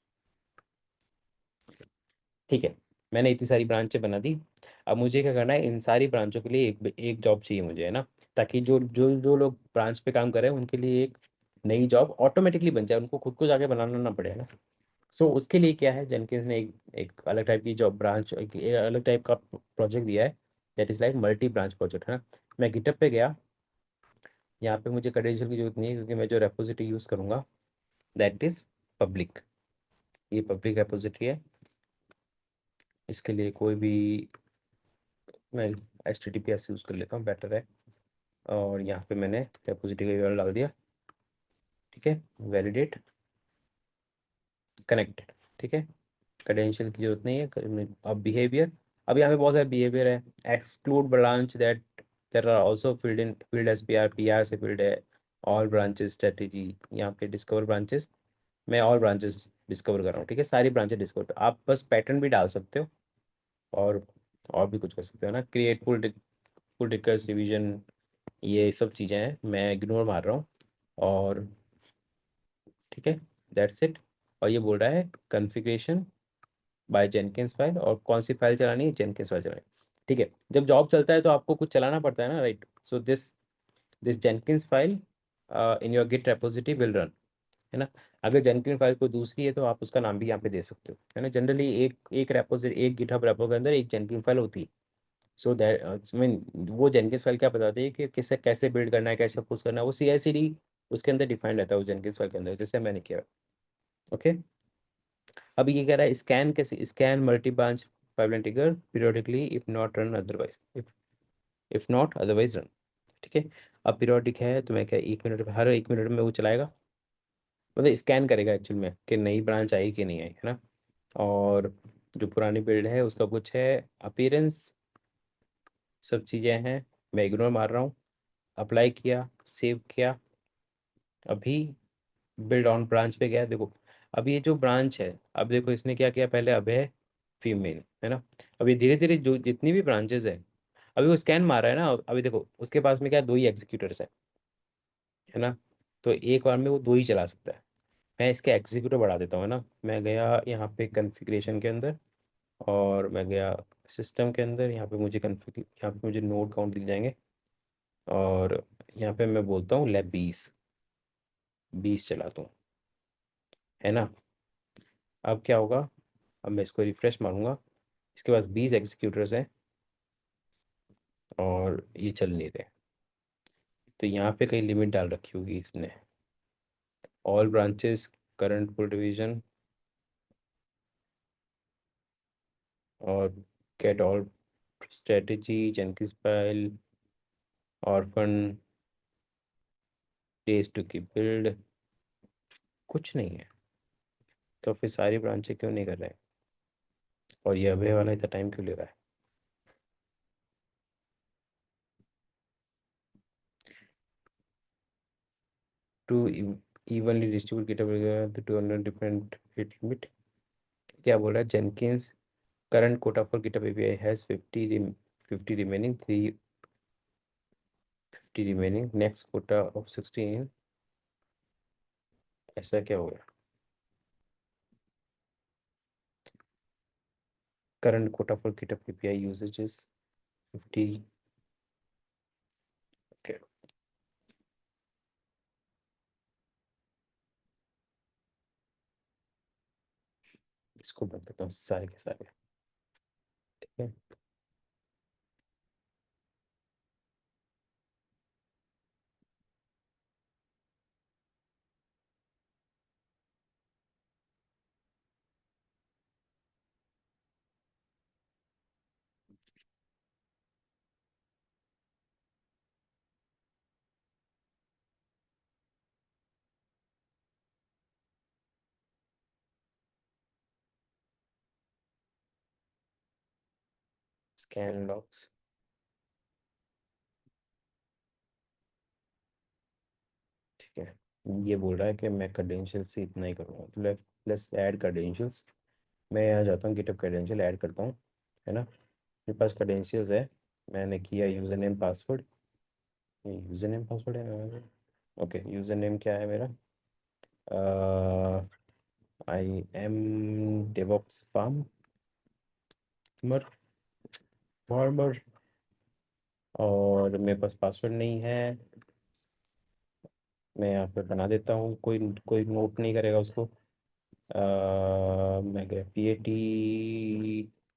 ठीक है। मैंने इतनी सारी ब्रांचें बना दी। अब मुझे क्या करना है, इन सारी ब्रांचों के लिए एक एक जॉब चाहिए मुझे, है ना, ताकि जो जो जो लोग ब्रांच पे काम कर रहे हैं उनके लिए एक नई जॉब ऑटोमेटिकली बन जाए, उनको खुद को जाके बनाना ना पड़े, है ना। सो उसके लिए क्या है, जेनकिंस ने एक अलग टाइप की जॉब ब्रांच, एक अलग टाइप का प्रोजेक्ट दिया है, that is like multi branch project, है ना। मैं गिटहब पे गया, यहाँ पे मुझे क्रेडेंशियल की जरूरत नहीं है क्योंकि मैं जो रेपोजिटरी यूज़ करूँगा दैट इज़ पब्लिक, ये पब्लिक रेपोजिटरी है। इसके लिए कोई भी, मैं HTTPS यूज़ कर लेता हूँ, बेटर है। और यहाँ पे मैंने रेपोजिटरी का URL डाल दिया, ठीक है, वैलिडेट कनेक्टेड, ठीक है, क्रेडेंशियल की जरूरत नहीं है। अब बिहेवियर, अब यहाँ पे बहुत सारे बिहेवियर है, exclude branch that there are also field S P R से फील्ड है, ऑल ब्रांचेस स्ट्रेटेजी, यहाँ पे डिस्कवर ब्रांचेस, मैं ऑल ब्रांचेस डिस्कवर कर रहा हूँ, ठीक है, सारी ब्रांचेस डिस्कवर, तो आप बस पैटर्न भी डाल सकते हो, और और भी कुछ कर सकते हो ना, क्रिएट पुल रिक्वेस्ट रिवीजन, ये सब चीज़ें हैं, मैं इग्नोर मार रहा हूँ, और ठीक है, दैट्स इट। और ये बोल रहा है कॉन्फ़िगरेशन बाय जेनकिंस फाइल, और कौन सी फाइल चलानी है, जेनकिंस फाइल चलानी है, ठीक है। जब जॉब चलता है तो आपको कुछ चलाना पड़ता है ना, right. So this this Jenkins file in your git repository will run, है ना। अगर जेनकिन फाइल कोई दूसरी है तो आप उसका नाम भी यहाँ पे दे सकते हो, है ना। जनरली एक एक रेपोजिटरी, एक गिटहब रेपो के अंदर एक जेनकिन फाइल होती है। सो दैट मीन वो जेनकिंस फाइल क्या बताती है कि किसे कैसे बिल्ड करना है, कैसे पुश करना है, वो CI/CD उसके अंदर डिफाइंड रहता है, वो जेनकिंस फाइल के अंदर, जैसे मैंने किया। ओके, अब ये कह रहा है स्कैन, कैसे scan multi branch pipeline trigger periodically if not run otherwise, if not otherwise run. ठीक है। अब पीरियोडिक है तो मैं क्या 1 मिनट में, हर 1 मिनट में वो चलाएगा, मतलब स्कैन करेगा एक्चुअल में कि नई ब्रांच आई कि नहीं आई, है ना। और जो पुरानी बिल्ड है उसका कुछ है अपीयरेंस, सब चीज़ें हैं, मैं इग्नोर मार रहा हूँ। अप्लाई किया, सेव किया, अभी बिल्ड ऑन ब्रांच पे गया, देखो अब ये जो ब्रांच है, अब देखो इसने क्या किया, पहले अभय फीमेल, है ना। अभी धीरे धीरे जो जितनी भी ब्रांचेस है, अभी वो स्कैन मार रहा है ना, अभी देखो उसके पास में क्या 2 ही एग्जीक्यूटर्स है ना। तो एक बार में वो 2 ही चला सकता है। मैं इसके एग्जीक्यूटर बढ़ा देता हूँ, है ना। मैं गया यहाँ पे कॉन्फ़िगरेशन के अंदर, और मैं गया सिस्टम के अंदर, यहाँ पे मुझे कन्फिग, यहाँ पे मुझे नोड काउंट दिख जाएंगे, और यहाँ पे मैं बोलता हूँ लैब 20 चलाता हूँ, है ना। अब क्या होगा, अब मैं इसको रिफ्रेश मारूंगा, इसके पास 20 एग्जीक्यूटर्स हैं और ये चल नहीं रहे। तो यहाँ पे कहीं लिमिट डाल रखी होगी इसने, all branches, current full division, और get all strategy, Jenkins file, orphan, days to keep build, कुछ नहीं है। तो फिर सारी ब्रांचें क्यों नहीं कर रहे हैं, और ये अभय वाला इतना टाइम क्यों ले रहा है। To evenly distribute GitHub to under different hit limit, क्या बोल रहा है, Jenkins current quota for GitHub API has 50 remaining, 350 remaining, next quota of 16, ऐसा क्या हो गया। Current quota for GitHub API usage is 50। Okay, इसको बंद करता हूँ सारे के सारे। ठीक है। स्कैन लॉग्स, ठीक है। ये बोल रहा है कि मैं क्रेडेंशियल्स से इतना ही करूँगा, तो लेट्स लेट्स ऐड क्रेडेंशियल्स। मैं यहाँ जाता हूँ, गिटहब क्रेडेंशियल ऐड करता हूँ, है ना। मेरे पास क्रेडेंशियल्स है, मैंने किया यूज़र नेम पासवर्ड, ये यूज़र नेम पासवर्ड है। ओके, यूज़र नेम क्या है मेरा, आई एम डेवॉप्स फार्मर, और मेरे पास पासवर्ड नहीं है। मैं यहाँ पे बना देता हूँ, कोई कोई नोट नहीं करेगा उसको। मैं गया PAT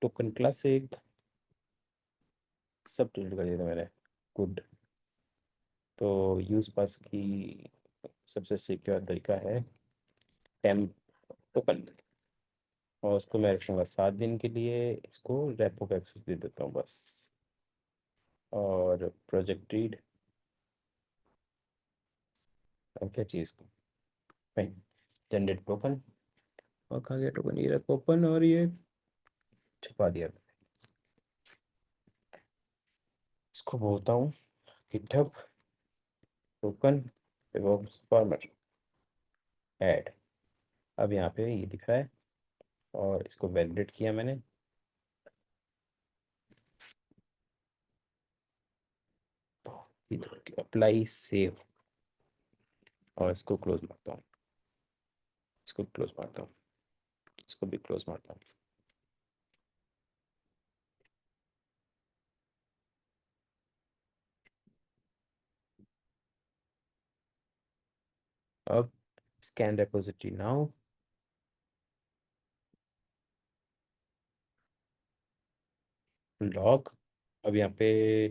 टोकन क्लासिक, सब डिलीट कर दिया था मैंने। गुड। तो यूज पास की सबसे सिक्योर तरीका है टेम्प टोकन, और उसको मैं रखूँगा 7 दिन के लिए, इसको रेपो का एक्सेस दे देता हूँ बस। और प्रोजेक्ट रीड, और क्या चीज़ को, नहीं, जनरेट टोकन, और कहाँ गया टोकन, ये रहा टोकन, और ये छुपा दिया। इसको बोलता हूँ गिटहब टोकन फॉर्मेट ऐड। अब यहाँ पे ये दिख रहा है, और इसको वैलिडेट किया मैंने। अप्लाई सेव, और इसको क्लोज मारता हूँ, इसको क्लोज मारता हूँ, इसको भी क्लोज मारता हूँ। अब स्कैन रेपोजिटरी नाउ, लॉग। अब यहाँ पे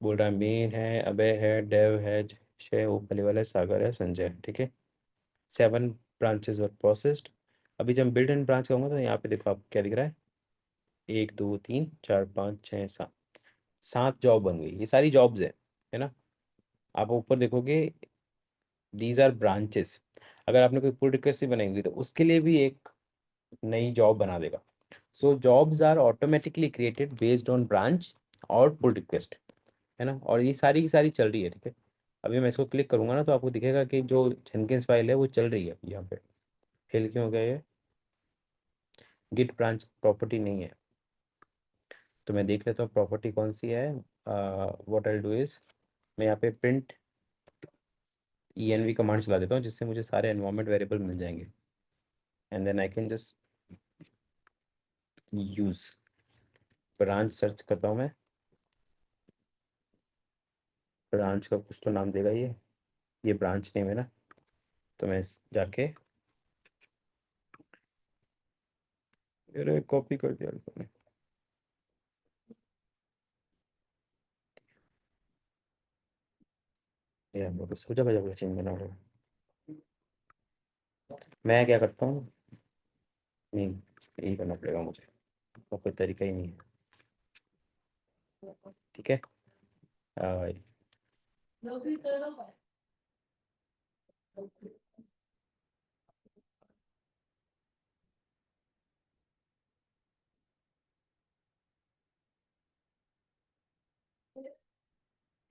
बोल रहा है मेन है, अबे है, डेव है, जय, ऊपली वाला है, सागर है, संजय, ठीक है। 7 ब्रांचेस और प्रोसेस्ड। अभी जब बिल्ड एंड ब्रांच कहूँगा तो यहाँ पे देखो आप क्या दिख रहा है, एक दो तीन चार पाँच छः सात, 7 जॉब बन गई, ये सारी जॉब्स है ना। आप ऊपर देखोगे, दीज आर ब्रांचेस। अगर आपने कोई पुल रिक्वेस्ट भी बनाई होगी तो उसके लिए भी एक नई जॉब बना देगा। So jobs are automatically created based on branch और पुल रिक्वेस्ट, है ना। और ये सारी की सारी चल रही है, ठीक है। अभी मैं इसको क्लिक करूंगा ना तो आपको दिखेगा कि जो जेनकिंस फाइल है वो चल रही है यहाँ पे। फेल क्यों हो गया ये? गिट ब्रांच प्रॉपर्टी नहीं है। तो मैं देख लेता हूँ प्रॉपर्टी कौन सी है। व्हाट आई डू इज, मैं यहाँ पे प्रिंट env कमांड चला देता हूँ, जिससे मुझे सारे एनवायरमेंट वेरिएबल मिल जाएंगे। And then I can just use branch, search करता हूँ मैं। ब्रांच का कुछ तो नाम देगा ये ब्रांच नेम है ना। तो मैं जाके, अरे कॉपी कर दिया मैंने। यार मेरे को सोचा बजा चेंज करना पड़ेगा। मैं क्या करता हूँ, नहीं यही करना पड़ेगा मुझे, और कोई तरीका ही नहीं है। ठीक है। आ,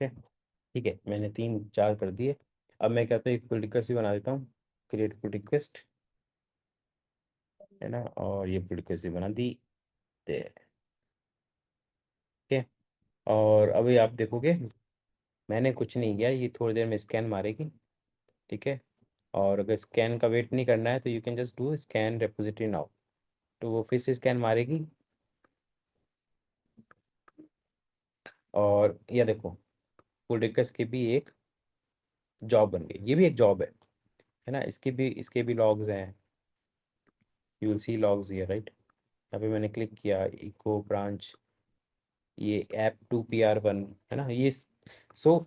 ठीक है। ठीक है, मैंने 3 4 कर दिए। अब मैं कहता हूँ एक पुल रिक्वेस्ट ही बना देता हूँ। क्रिएट पुल रिक्वेस्ट, है ना, और ये पुल रिक्वेस्ट ही बना दी। ठीक है। और अभी आप देखोगे मैंने कुछ नहीं किया, ये थोड़ी देर में स्कैन मारेगी। ठीक है। और अगर स्कैन का वेट नहीं करना है तो you can just do scan repository now. तो वो फिर से स्कैन मारेगी। और ये देखो, पुल रिक्वेस्ट की भी एक जॉब बन गई, ये भी एक जॉब है ना। इसके भी लॉग्स हैं। You will C logs here, right. यहाँ पे मैंने क्लिक किया, इको ब्रांच, ये ऐप 2 PR1, है ना ये। सो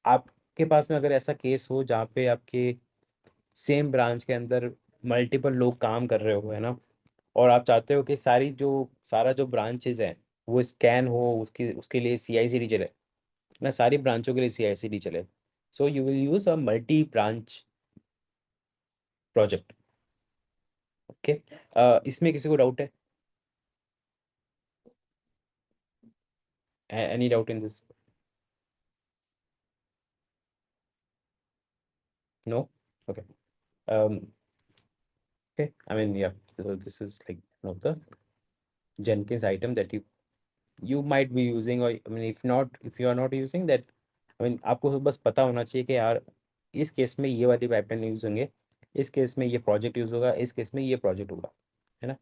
आपके पास में अगर ऐसा केस हो जहाँ पे आपके सेम ब्रांच के अंदर मल्टीपल लोग काम कर रहे हो, है ना, और आप चाहते हो कि सारा जो ब्रांचेज हैं वो स्कैन हो, उसकी उसके लिए CI/CD चले ना, सारी ब्रांचों के लिए CI/CD चले। So you will use a multi branch project. Okay. इसमें किसी को डाउट है? Any doubt in this? No? Okay. okay, I mean, yeah, so this is like one of the Jenkins item that you might be using, or I mean, if not, if you are not using that, I mean, आपको बस पता होना चाहिए कि यार इस case में ये वाली पाइपलाइन यूज होंगे, इस केस में ये प्रोजेक्ट यूज होगा, इस केस में ये प्रोजेक्ट होगा, है ना।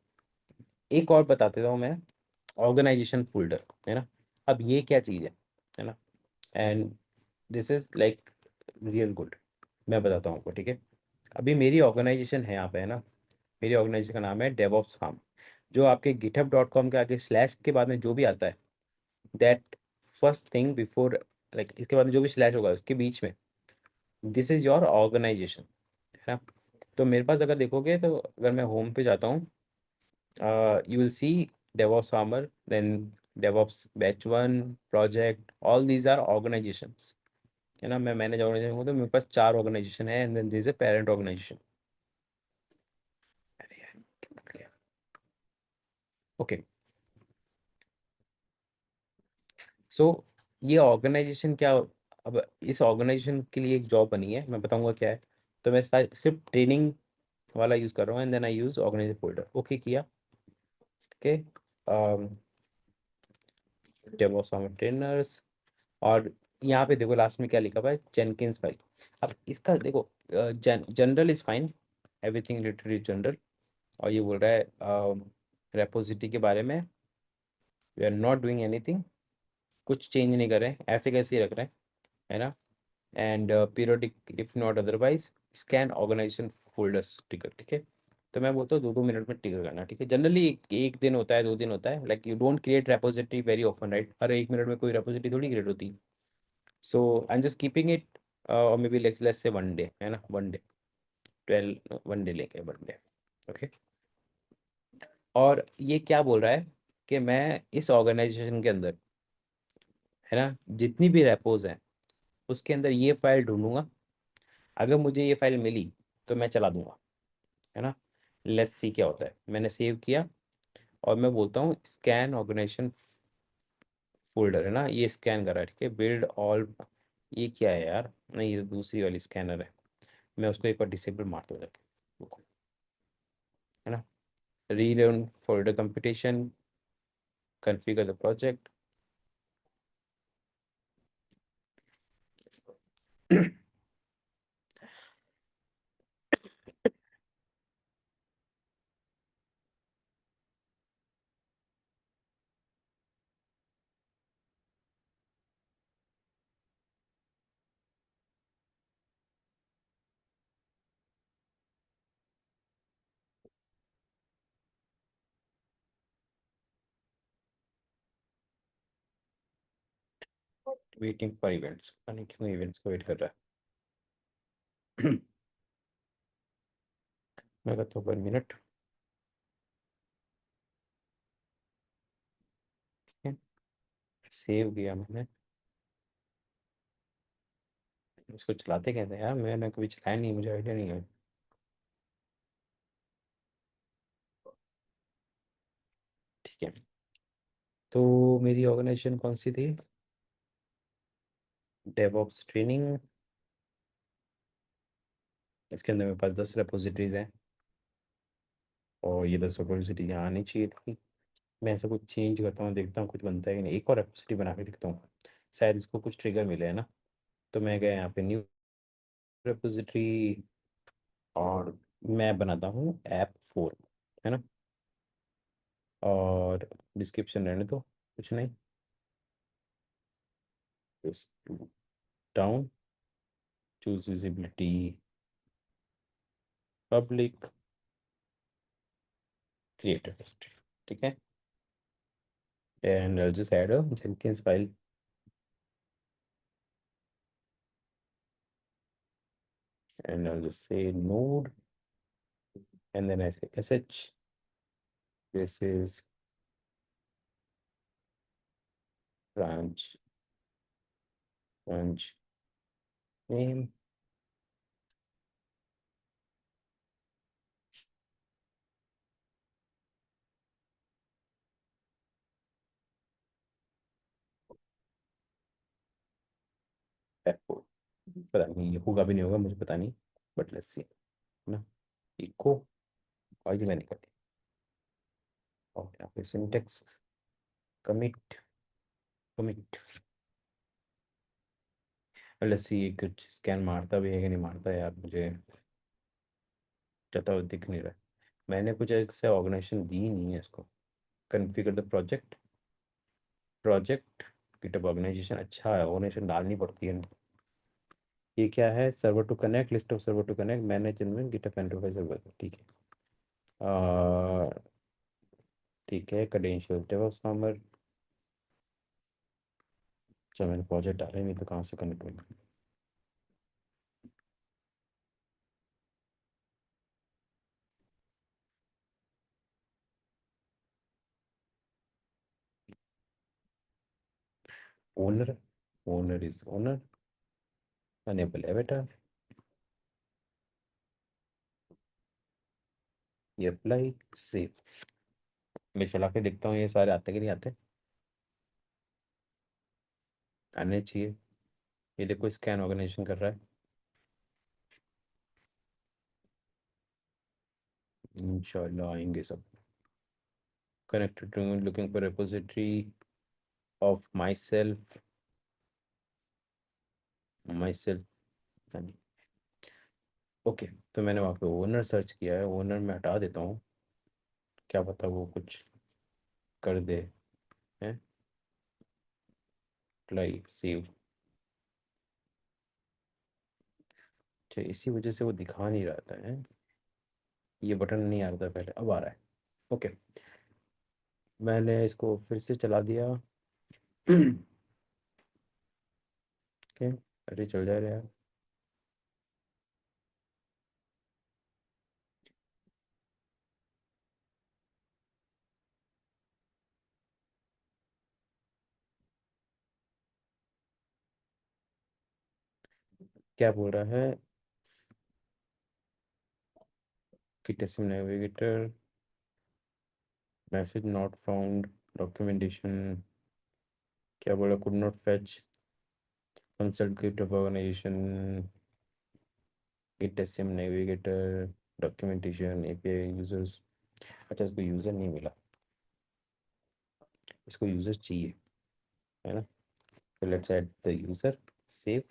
एक और बता देता हूँ मैं, ऑर्गेनाइजेशन फोल्डर, है ना। अब ये क्या चीज़ है ना। And this is like real good. मैं बताता हूँ आपको, ठीक है। अभी मेरी ऑर्गेनाइजेशन है यहाँ पे, है ना। मेरी ऑर्गेनाइजेशन का नाम है डेवऑप्स फार्म। जो आपके github.com के आगे स्लैश के बाद में जो भी आता है, that first thing before, like इसके बाद में जो भी स्लैश होगा उसके बीच में, दिस इज योर ऑर्गेनाइजेशन, है ना। तो मेरे पास अगर देखोगे तो अगर मैं होम पे जाता हूँ, you will see DevOps Farmer, then DevOps Batch 1 project, all these are organizations, है ना। मैं मैनेज ऑर्गेनाइजेशन हूँ तो मेरे पास 4 ऑर्गेनाइजेशन है, and then this a parent organization. Okay. So ये ऑर्गेनाइजेशन क्या, अब इस ऑर्गेनाइजेशन के लिए एक जॉब बनी है, मैं बताऊंगा क्या है। तो मैं सिर्फ ट्रेनिंग वाला यूज़ कर रहा हूँ, and then I use organization folder, okay किया। ओके। डेवॉप्स फार्मर ट्रेनर्स, और यहाँ पे देखो लास्ट में क्या लिखा हुआ है, जेनकिंस फाइल। अब इसका देखो, general is fine, everything literally general. और ये बोल रहा है रेपोजिटरी के बारे में, we are not doing anything, कुछ चेंज नहीं कर रहे हैं, ऐसे कैसे ही रख रहे हैं, है ना। And periodic if not otherwise scan organization folders trigger, ठीक है। तो मैं बोलता हूँ 2 2 मिनट में टिकर करना, ठीक है। जनरली एक दिन होता है, 2 दिन होता है, like you don't create repository very often, right. हर 1 मिनट में कोई रेपोजिटरी थोड़ी क्रिएट होती है। So I am just keeping it, और may be let's say 1 day, है ना, 1 डे, 12 1 डे लेके 1 डे। ओके। और ये क्या बोल रहा है कि मैं इस ऑर्गेनाइजेशन के अंदर, है ना, जितनी भी रेपोज हैं उसके अंदर ये फाइल ढूंढूंगा, अगर मुझे ये फाइल मिली तो मैं चला दूंगा, है ना। लेट्स सी क्या होता है। मैंने सेव किया और मैं बोलता हूँ स्कैन ऑर्गेनाइजेशन फोल्डर, है ना, ये स्कैन कर रहा है, ठीक है। बिल्ड ऑल, ये क्या है यार, नहीं ये तो दूसरी वाली स्कैनर है। मैं उसको एक बार डिसेबल मारता हूँ जाके, रुको, है ना। Read on folder computation, configure the project. Waiting for events, पता नहीं क्यों इवेंट्स को वेट कर रहा है। मैं कहता हूँ 1 मिनट, ठीक है। सेव किया मैंने। इसको चलाते कैसे हैं यार, मैंने कभी चलाया नहीं, मुझे आइडिया नहीं है। ठीक है, तो मेरी ऑर्गेनाइजेशन कौन सी थी, डेवऑप्स ट्रेनिंग। इसके अंदर मेरे पास 10 रेपोजिटरीज हैं और ये 10 रेपोजिटरी यहाँ आनी चाहिए थी। मैं ऐसा कुछ चेंज करता हूँ, देखता हूँ कुछ बनता है कि नहीं, एक और रेपोजिटरी बना के देखता हूँ, शायद इसको कुछ ट्रिगर मिले, है ना। तो मैं गया यहाँ पे न्यू रेपोजिटरी और मैं बनाता हूँ ऐप 4, है ना। और डिस्क्रिप्शन रहने दो, कुछ नहीं, down, choose visibility public, create repository, ठीक है। and I'll just add a Jenkins file, and I'll just say node, and then I say sh. This is branch name, app4। पता नहीं ये होगा भी नहीं होगा, मुझे पता नहीं, बट लेट्स सी, है ना। इको, और ये मैंने कर दिया। और यहाँ पे syntax, commit, commit, let's see कुछ स्कैन मारता भी है कि नहीं मारता है यार, मुझे जाता दिख नहीं रहा है। मैंने कुछ ऐसे ऑर्गेनाइजेशन दी नहीं है इसको। Configure the project, project GitHub organization, अच्छा है, ऑर्गेनाइजेशन डालनी पड़ती है। ये क्या है, server to connect, list of server to connect, manage इनमें गिटहब एंटरप्राइज सर्वर, ठीक है। आ, ठीक है, क्रेडेंशियल डेवऑप्स फार्मर। अच्छा मैंने प्रोजेक्ट डाले नहीं तो कहाँ से कनेक्ट होगा। Owner, owner is owner, enable avatar, ये अप्लाई, सेव। मैं चला के देखता हूँ ये सारे आते कि नहीं आते, आने चाहिए। ये देखो स्कैन ऑर्गेनाइजेशन कर रहा है, इंशाल्लाह आएंगे सब। Connected to, looking for repository of myself, myself. Okay, तो मैंने वहाँ पे ओनर सर्च किया है, ओनर में हटा देता हूँ, क्या पता वो कुछ कर दे, है। Apply, save. अच्छा इसी वजह से वो दिखा नहीं रहा था, है, ये बटन नहीं आ रहा था पहले, अब आ रहा है। ओके, मैंने इसको फिर से चला दिया। ओके, अरे चल जा रहा है। क्या बोल रहा है कि test navigator message not found documentation, क्या बोला, could not fetch consult GitHub organization git SM navigator documentation API users. अच्छा, इसको यूज़र नहीं मिला, इसको यूज़र चाहिए, है ना। तो let's add the user. Save,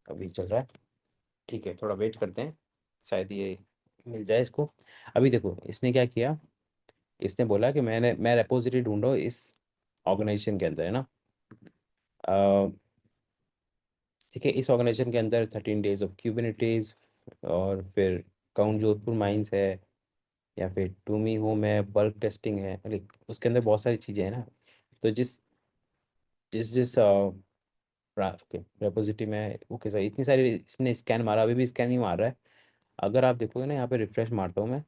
अभी चल रहा है। ठीक है, थोड़ा वेट करते हैं, शायद ये मिल जाए इसको। अभी देखो इसने क्या किया, इसने बोला कि मैं रेपोजिटरी ढूंढ रहा हूँ इस ऑर्गेनाइजेशन के अंदर, है ना। अ, ठीक है, इस ऑर्गेनाइजेशन के अंदर 13 days ऑफ क्यूबिनिटीज, और फिर काउंट जोधपुर माइंस है, या फिर टूमी होम है, बल्क टेस्टिंग है, लाइक उसके अंदर बहुत सारी चीज़ें हैं ना। तो जिस जिस जिस ओके रेपोजिटरी में, ओके सर, इतनी सारी इसने स्कैन मारा, अभी भी स्कैन नहीं मार रहा है। अगर आप देखोगे ना, यहाँ पे रिफ्रेश मारता हूँ मैं,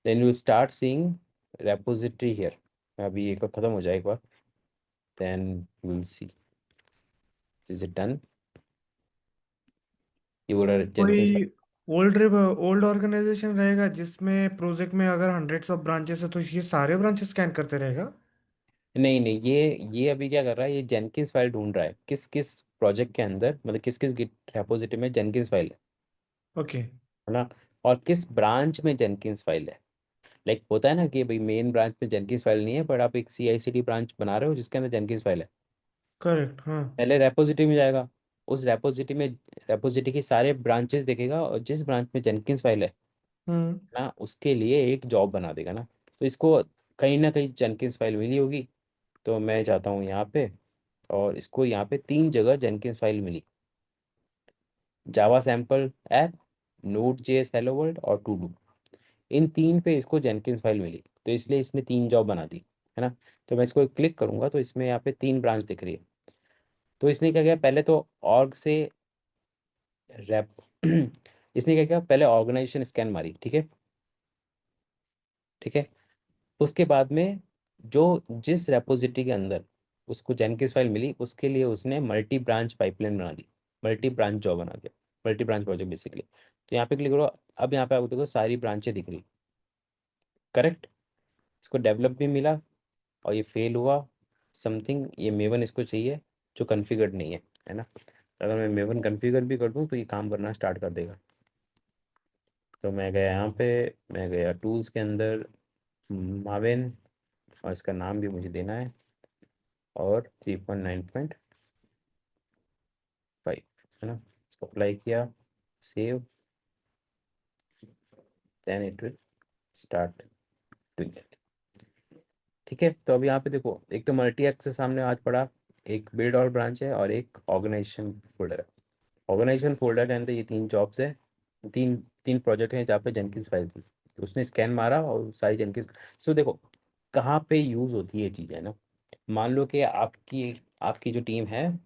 then you start seeing repository here. अभी ये ख़त्म हो जाए एक बार, then will see is it done. ये बोल रहा है कोई जेनकिंस। ओल्ड ऑर्गेनाइजेशन रहेगा जिसमें प्रोजेक्ट में अगर हंड्रेड्स ऑफ ब्रांचेस है तो ये सारे ब्रांचेस स्कैन करते रहेगा? नहीं नहीं, ये अभी क्या कर रहा है, ये जेनकिंस फाइल ढूंढ रहा है, किस किस प्रोजेक्ट के अंदर, मतलब किस किस गिट रेपोजिटरी में जेनकिंस फाइल ओके। है ना, और किस ब्रांच में जेनकिंस फाइल है। लाइक होता है ना कि भाई मेन ब्रांच में जेनकिंस फाइल नहीं है, पर आप एक CI/CD ब्रांच बना रहे हो जिसके अंदर जेनकिंस फाइल है। करेक्ट, हाँ। पहले रेपोजिटरी में जाएगा, उस रेपोजिटरी के सारे ब्रांचेस देखेगा, और जिस ब्रांच में जेनकिंस फाइल है हम्म। ना, उसके लिए एक जॉब बना देगा ना। तो इसको कहीं ना कहीं जेनकिंस फाइल मिली होगी। तो मैं जाता हूँ यहाँ पे, और इसको यहाँ पे 3 जगह जेनकिंस फाइल मिली, Java sample app, node JS hello world और टू डू। इन तीन पे इसको जेनकिंस फाइल मिली, तो इसलिए इसने 3 जॉब बना दी, है ना। तो मैं इसको क्लिक करूंगा तो इसमें यहाँ पे 3 ब्रांच दिख रही है। तो इसने क्या किया, पहले तो ऑर्ग से रैप इसने क्या किया, पहले ऑर्गेनाइजेशन स्कैन मारी, ठीक है। ठीक है, उसके बाद में जो जिस रेपोजिटरी के अंदर उसको जेनकिंस फाइल मिली, उसके लिए उसने मल्टी ब्रांच पाइपलाइन बना दी, मल्टी ब्रांच जॉब बना दिया, मल्टी ब्रांच प्रोजेक्ट बेसिकली। तो यहाँ पे क्लिक करो, अब यहाँ पे आपको देखो सारी ब्रांचें दिख रही, करेक्ट। इसको डेवलप भी मिला, और ये फेल हुआ समथिंग, ये मेवन इसको चाहिए जो कॉन्फ़िगर्ड नहीं है ना। अगर मैं मेवन कॉन्फ़िगर भी कर दूँ तो ये काम करना स्टार्ट कर देगा। तो मैं गया यहाँ पे, मैं गया टूल्स के अंदर, मावेन, और इसका नाम भी मुझे देना है, और 3.9.5, है ना। इसको अप्लाई किया, save, then it will start doing it. ठीक है, तो अब यहाँ पे देखो, एक तो मल्टी एक्सेस सामने आज पड़ा, एक बिल्ड और ब्रांच है, और एक ऑर्गेनाइजेशन फोल्डर है। ऑर्गेनाइजेशन फोल्डर के अंदर ये 3 जॉब्स है, तीन तीन प्रोजेक्ट हैं जहाँ पे जेनकिंस फाइल थी। तो उसने स्कैन मारा और सारी जेनकिंस। सो देखो कहाँ पे यूज़ होती है ये चीज़, है ना। मान लो कि आपकी आपकी जो टीम है,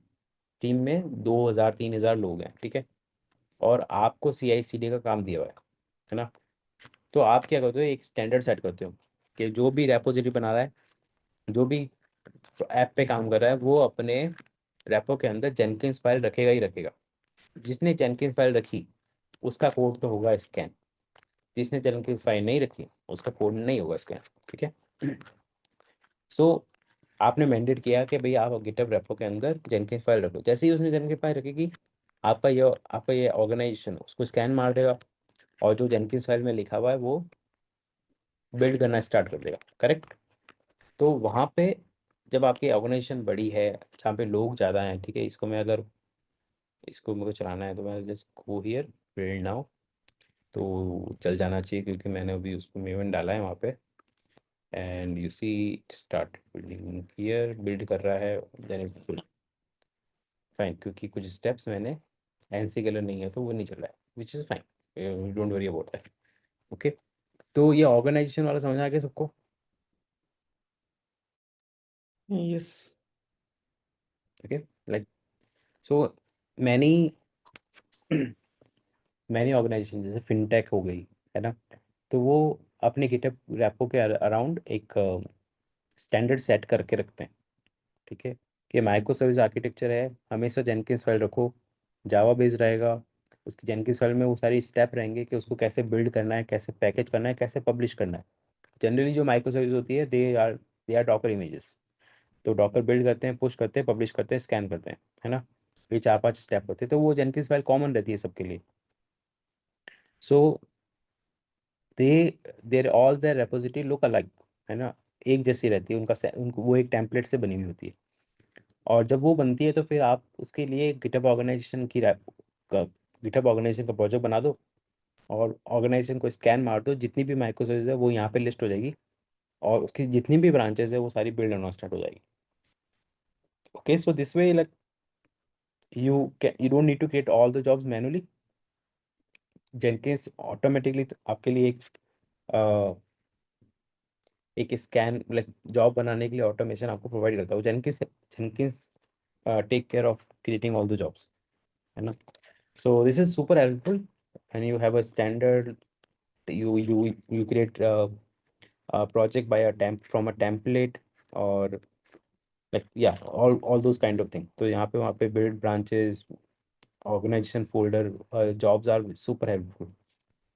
टीम में 2,000 3,000 लोग हैं, ठीक है, और आपको CI/CD का काम दिया हुआ है ना। तो आप क्या करते हो, एक स्टैंडर्ड सेट करते हो कि जो भी रेपोजिटरी बना रहा है, जो भी ऐप पे काम कर रहा है, वो अपने रेपो के अंदर जेनकिंस फाइल रखेगा ही रखेगा। जिसने जेनकिंस फाइल रखी उसका कोड तो होगा स्कैन, जिसने जेनकिंस फाइल नहीं रखी उसका कोड नहीं होगा स्कैन, ठीक है। सो आपने मैंडेट किया कि भाई आप गिटहब रेपो के अंदर जेनकिंस फाइल रखो, जैसे ही उसने जेनकिंस फाइल रखेगी, आपका ये ऑर्गेनाइजेशन उसको स्कैन मार देगा, और जो जेनकिंस फाइल में लिखा हुआ है वो बिल्ड करना स्टार्ट कर देगा, करेक्ट। तो वहाँ पे जब आपकी ऑर्गेनाइजेशन बड़ी है, जहाँ पे लोग ज़्यादा हैं, ठीक है, इसको मैं अगर इसको मेरे को चलाना है तो मैं just go here, build now, तो चल जाना चाहिए क्योंकि मैंने अभी उसको मेवन डाला है वहाँ पे। And you see start building here, build कर रहा है, देन इट्स फाइन, क्योंकि कुछ स्टेप्स मैंने एनसी कलर नहीं है तो वो नहीं चल रहा है, which is fine, don't worry about that. Okay, तो ये ऑर्गेनाइजेशन वाला समझ आ गया सबको। Yes. Okay, like so many many organization जैसे फिनटेक हो गई, है ना, तो वो अपने गिटहब रैपो के अराउंड एक स्टैंडर्ड सेट करके रखते हैं, ठीक है, कि माइक्रो सर्विस आर्किटेक्चर है, हमेशा जेनकिंस फाइल रखो, जावा बेस्ड रहेगा। उसकी जेनकिंस फाइल में वो सारी स्टेप रहेंगे कि उसको कैसे बिल्ड करना है, कैसे पैकेज करना है, कैसे पब्लिश करना है। जनरली जो माइक्रो सर्विस होती है, दे आर डॉकर इमेजेस। तो डॉकर बिल्ड करते हैं, पुश करते हैं, पब्लिश करते हैं, स्कैन करते हैं, है ना। ये 4-5 स्टेप होते हैं, तो वो जेनकिंस फाइल कॉमन रहती है सबके लिए। So they there all their repository look alike, है ना। एक जैसी रहती है उनको, वो एक टेम्पलेट से बनी हुई होती है। और जब वो बनती है तो फिर आप उसके लिए गिटहब ऑर्गेनाइजेशन का प्रोजेक्ट बना दो, और ऑर्गेनाइजेशन को स्कैन मार दो, जितनी भी माइक्रो सर्विस है वो यहाँ पे लिस्ट हो जाएगी, और उसकी जितनी भी ब्रांचेस है वो सारी बिल्ड होना स्टार्ट हो जाएगी। Okay, so this way like you don't need to create all the jobs manually. Jenkins automatically आपके लिए एक स्कैन लाइक जॉब बनाने के लिए ऑटोमेशन आपको प्रोवाइड करता है। Jenkins Jenkins take care of creating all the jobs, है ना। So this is super helpful, and you have a standard, you create a project by a temp from a template, और like yeah, all those kind of thing। तो यहाँ पे वहाँ पे build branches, organization folder, jobs are super helpful।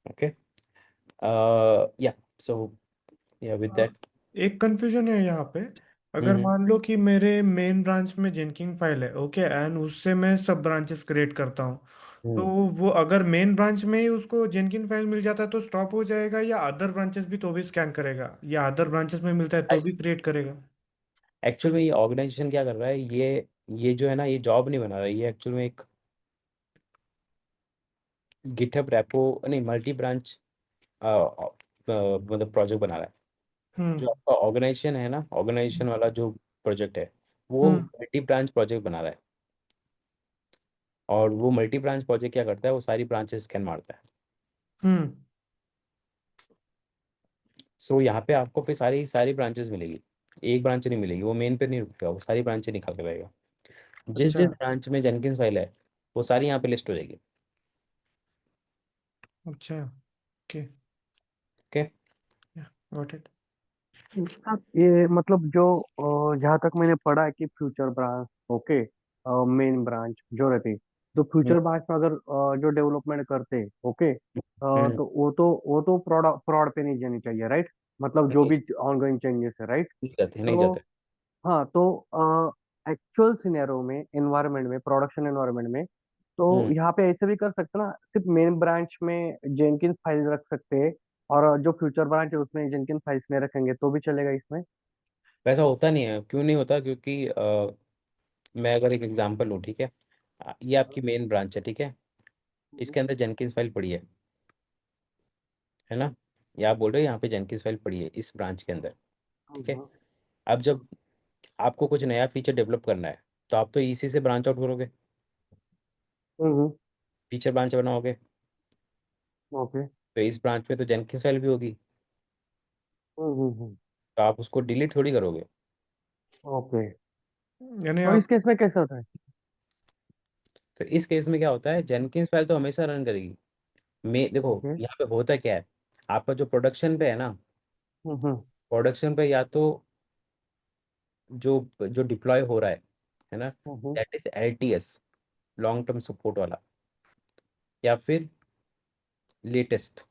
Okay, yeah, so yeah, with हाँ, that। एक confusion है यहाँ पे। अगर हम्म। मान लो कि मेरे मेन ब्रांच में जेनकिंग फाइल है, ओके, एंड उससे मैं सब ब्रांचेस क्रिएट करता हूँ, तो हम्म। वो अगर मेन ब्रांच में ही उसको जेनकिन फाइल मिल जाता है तो स्टॉप हो जाएगा, या अदर ब्रांचेस भी तो भी स्कैन करेगा, या अदर ब्रांचेस में मिलता है तो भी क्रिएट करेगा? एक्चुअल में ये ऑर्गेनाइजेशन क्या कर रहा है, ये जो है ना, ये जॉब नहीं बना रहा है, ये एक्चुअल में एक गिटहब रेपो, नहीं, मल्टी ब्रांच मतलब प्रोजेक्ट बना रहा है। हम्म। जो आपका ऑर्गेनाइजेशन है ना, ऑर्गेनाइजेशन वाला जो प्रोजेक्ट है, वो हम्म। मल्टी ब्रांच प्रोजेक्ट बना रहा है। और वो मल्टी ब्रांच प्रोजेक्ट क्या करता है, वो सारी ब्रांचेस स्कैन मारता है। हम्म। सो यहाँ पे आपको फिर सारी सारी ब्रांचेस मिलेगी, एक ब्रांच नहीं मिलेगी, वो मेन पे नहीं रुकेगा, वो सारी ब्रांचें निकाल के रहेगा। जिस अच्छा। जिस ब्रांच में जेनकिंस फाइल है, वो सारी यहाँ पे लिस्ट हो जाएगी। अच्छा। ओके। ओके। Got it. साहब ये मतलब जो जहाँ तक मैंने पढ़ा है कि future branch, okay, main branch जो रहती, तो हम्म। फ्यूचर ब्रांच में अगर जो डेवलपमेंट करते, ओके, हम्म। तो वो तो प्रॉड पे नहीं जानी चाहिए, राइट? मतलब जो नहीं, भी ऑनगोइंग चेंजेस है, राइट? नहीं जाते, नहीं तो जाते। हाँ, तो एक्चुअल सिनेरियो में, एनवायरनमेंट में, प्रोडक्शन एनवायरनमेंट में, तो हम्म। यहाँ पे ऐसे भी कर सकते ना, सिर्फ मेन ब्रांच में जेनकिंस फाइल रख सकते हैं, और जो फ्यूचर ब्रांच है उसमें जेनकिंस फाइल्स नहीं रखेंगे तो भी चलेगा इसमें? वैसा होता नहीं है, क्यों नहीं होता, क्योंकि मैं अगर एक एग्जांपल लूँ, ठीक है। ये आपकी मेन ब्रांच है, ठीक है। हम्म। इसके अंदर जेनकिंस फाइल पड़ी है ना। ये आप बोल रहे हो यहाँ पे जेनकिंस फाइल पड़ी है इस ब्रांच के अंदर, ठीक है। हम्म। अब जब आपको कुछ नया फीचर डेवलप करना है, तो आप तो इसी से ब्रांच आउट करोगे, हम्म। फीचर ब्रांच बनाओगे। ओके। तो इस ब्रांच में तो जेनकिंस फाइल भी होगी, हम्म। तो आप उसको डिलीट थोड़ी करोगे। ओके। यानी तो इस आप। केस में कैसे होता है? तो इस केस में क्या होता है, जेनकिंस फाइल तो हमेशा रन करेगी। मैं देखो, ओके। यहाँ पे होता क्या है, आपका जो प्रोडक्शन पे है ना, हम्म। प्रोडक्शन पे या तो जो जो डिप्लॉय हो रहा है ना, hmm. That is LTS, long term support वाला, या फिर latest.